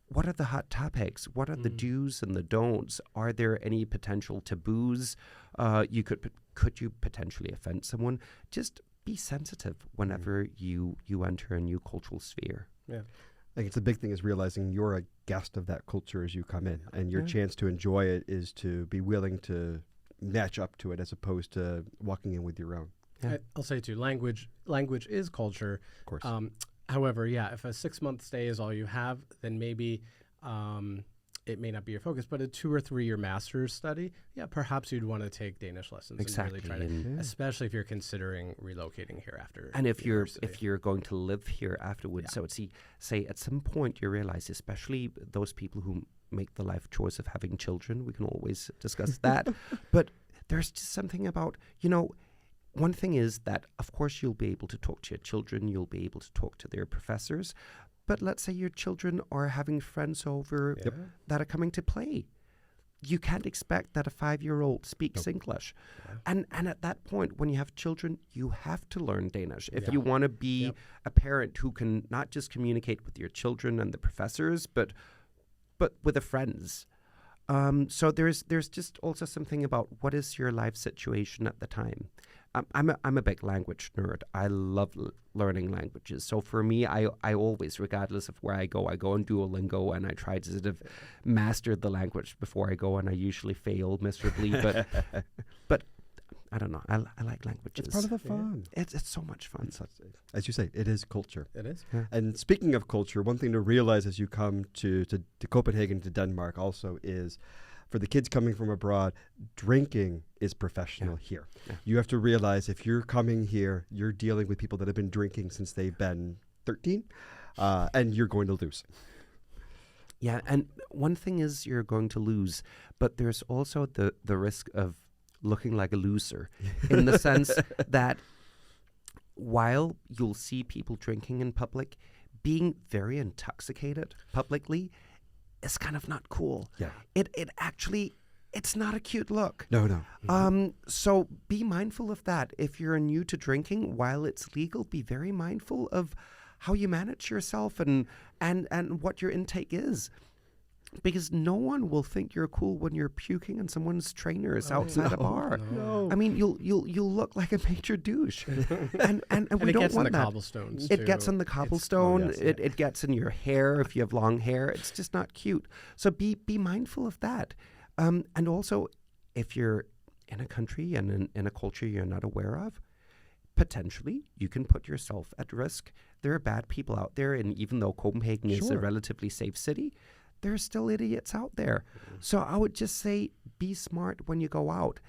what are the hot topics? What are the do's and the don'ts? Are there any potential taboos? Could you potentially offend someone? Just be sensitive whenever you enter a new cultural sphere. Yeah. I think it's a big thing is realizing you're a guest of that culture as you come in, and your chance to enjoy it is to be willing to match up to it as opposed to walking in with your own. Yeah. I'll say too, language is culture. Of course. However, if a 6-month stay is all you have, then maybe it may not be your focus, but a 2 or 3 year master's study, perhaps you'd want to take Danish lessons and really try to, especially if you're considering relocating here after. And if you're going to live here afterwards, so say at some point you realize, especially those people who make the life choice of having children, we can always discuss that, but there's just something about, one thing is that, of course, you'll be able to talk to your children, you'll be able to talk to their professors, but let's say your children are having friends over that are coming to play. You can't expect that a 5-year-old speaks English. And at that point, when you have children, you have to learn Danish. If you want to be a parent who can not just communicate with your children and the professors, but with the friends. So there's just also something about what is your life situation at the time. I'm a big language nerd. I love learning languages. So for me, I always, regardless of where I go on Duolingo and I try to sort of master the language before I go, and I usually fail miserably. But I don't know. I like languages. It's part of the fun. It's so much fun. As you say, it is culture. It is. Yeah. And speaking of culture, one thing to realize as you come to Copenhagen, to Denmark also is, for the kids coming from abroad, drinking is professional here. Yeah. You have to realize if you're coming here, you're dealing with people that have been drinking since they've been 13, and you're going to lose. Yeah, and one thing is you're going to lose, but there's also the risk of looking like a loser in the sense that while you'll see people drinking in public, being very intoxicated publicly is kind of not cool. Yeah. It actually, it's not a cute look. No. So be mindful of that. If you're new to drinking, while it's legal, be very mindful of how you manage yourself and what your intake is. Because no one will think you're cool when you're puking on someone's trainers outside a bar. No. I mean, you'll look like a major douche, and we it don't gets want on the that. cobblestones. It gets on the cobblestone. Yes. It gets in your hair if you have long hair. It's just not cute. So be mindful of that. And also, if you're in a country and in a culture you're not aware of, potentially you can put yourself at risk. There are bad people out there, and even though Copenhagen is a relatively safe city, there are still idiots out there. So I would just say be smart when you go out.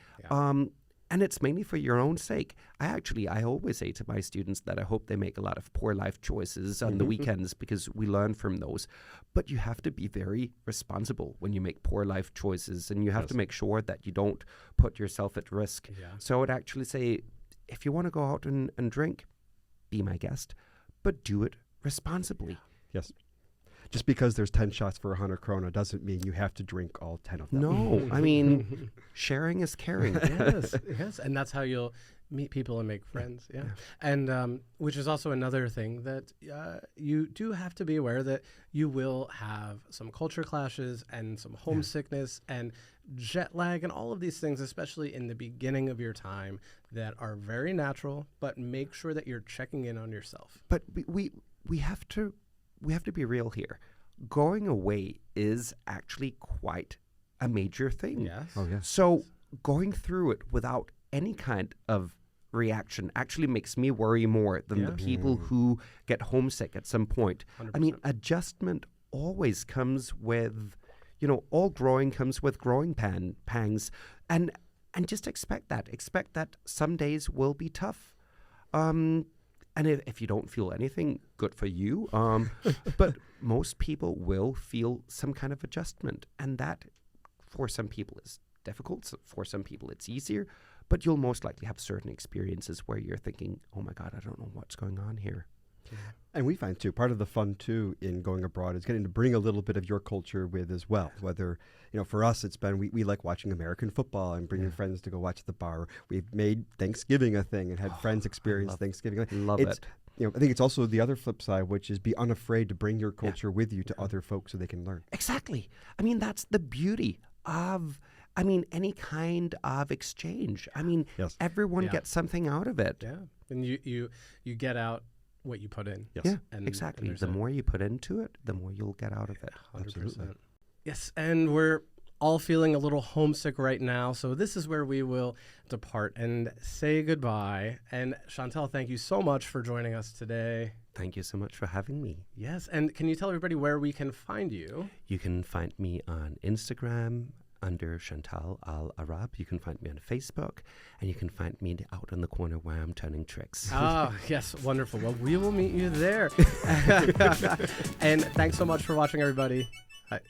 And it's mainly for your own sake. I always say to my students that I hope they make a lot of poor life choices on the weekends, because we learn from those. But you have to be very responsible when you make poor life choices, and you have to make sure that you don't put yourself at risk. So I would actually say, if you want to go out and drink, be my guest, but do it responsibly. Yes. Just because there's 10 shots for 100 krona doesn't mean you have to drink all 10 of them. No, I mean, sharing is caring. Yes, and that's how you'll meet people and make friends. And which is also another thing that you do have to be aware that you will have some culture clashes and some homesickness and jet lag and all of these things, especially in the beginning of your time, that are very natural. But make sure that you're checking in on yourself. But we have to be real here. Going away is actually quite a major thing. Yes. Oh, yes. So going through it without any kind of reaction actually makes me worry more than the people who get homesick at some point. 100%. I mean, adjustment always comes with, all growing comes with growing pangs. And just expect that. Expect that some days will be tough. And if you don't feel anything, good for you. But most people will feel some kind of adjustment. And that, for some people, is difficult. So for some people, it's easier. But you'll most likely have certain experiences where you're thinking, oh, my God, I don't know what's going on here. And we find, too, part of the fun, too, in going abroad is getting to bring a little bit of your culture with as well. Whether, for us, it's been, we like watching American football and bringing friends to go watch the bar. We've made Thanksgiving a thing and had friends experience Thanksgiving. Love it. I think it's also the other flip side, which is be unafraid to bring your culture with you to other folks so they can learn. Exactly. I mean, that's the beauty of any kind of exchange. Everyone gets something out of it. Yeah. And you get out what you put in. Yes. Yeah, and exactly. The more you put into it, the more you'll get out of it. 100%. Absolutely. Yes, and we're all feeling a little homesick right now, so this is where we will depart and say goodbye. And Chantal, thank you so much for joining us today. Thank you so much for having me. Yes, and can you tell everybody where we can find you? You can find me on Instagram under Chantal Al Arab. You can find me on Facebook, and you can find me out in the corner where I'm turning tricks. Oh, yes, wonderful. Well, we will meet you there. And thanks so much for watching, everybody. Bye.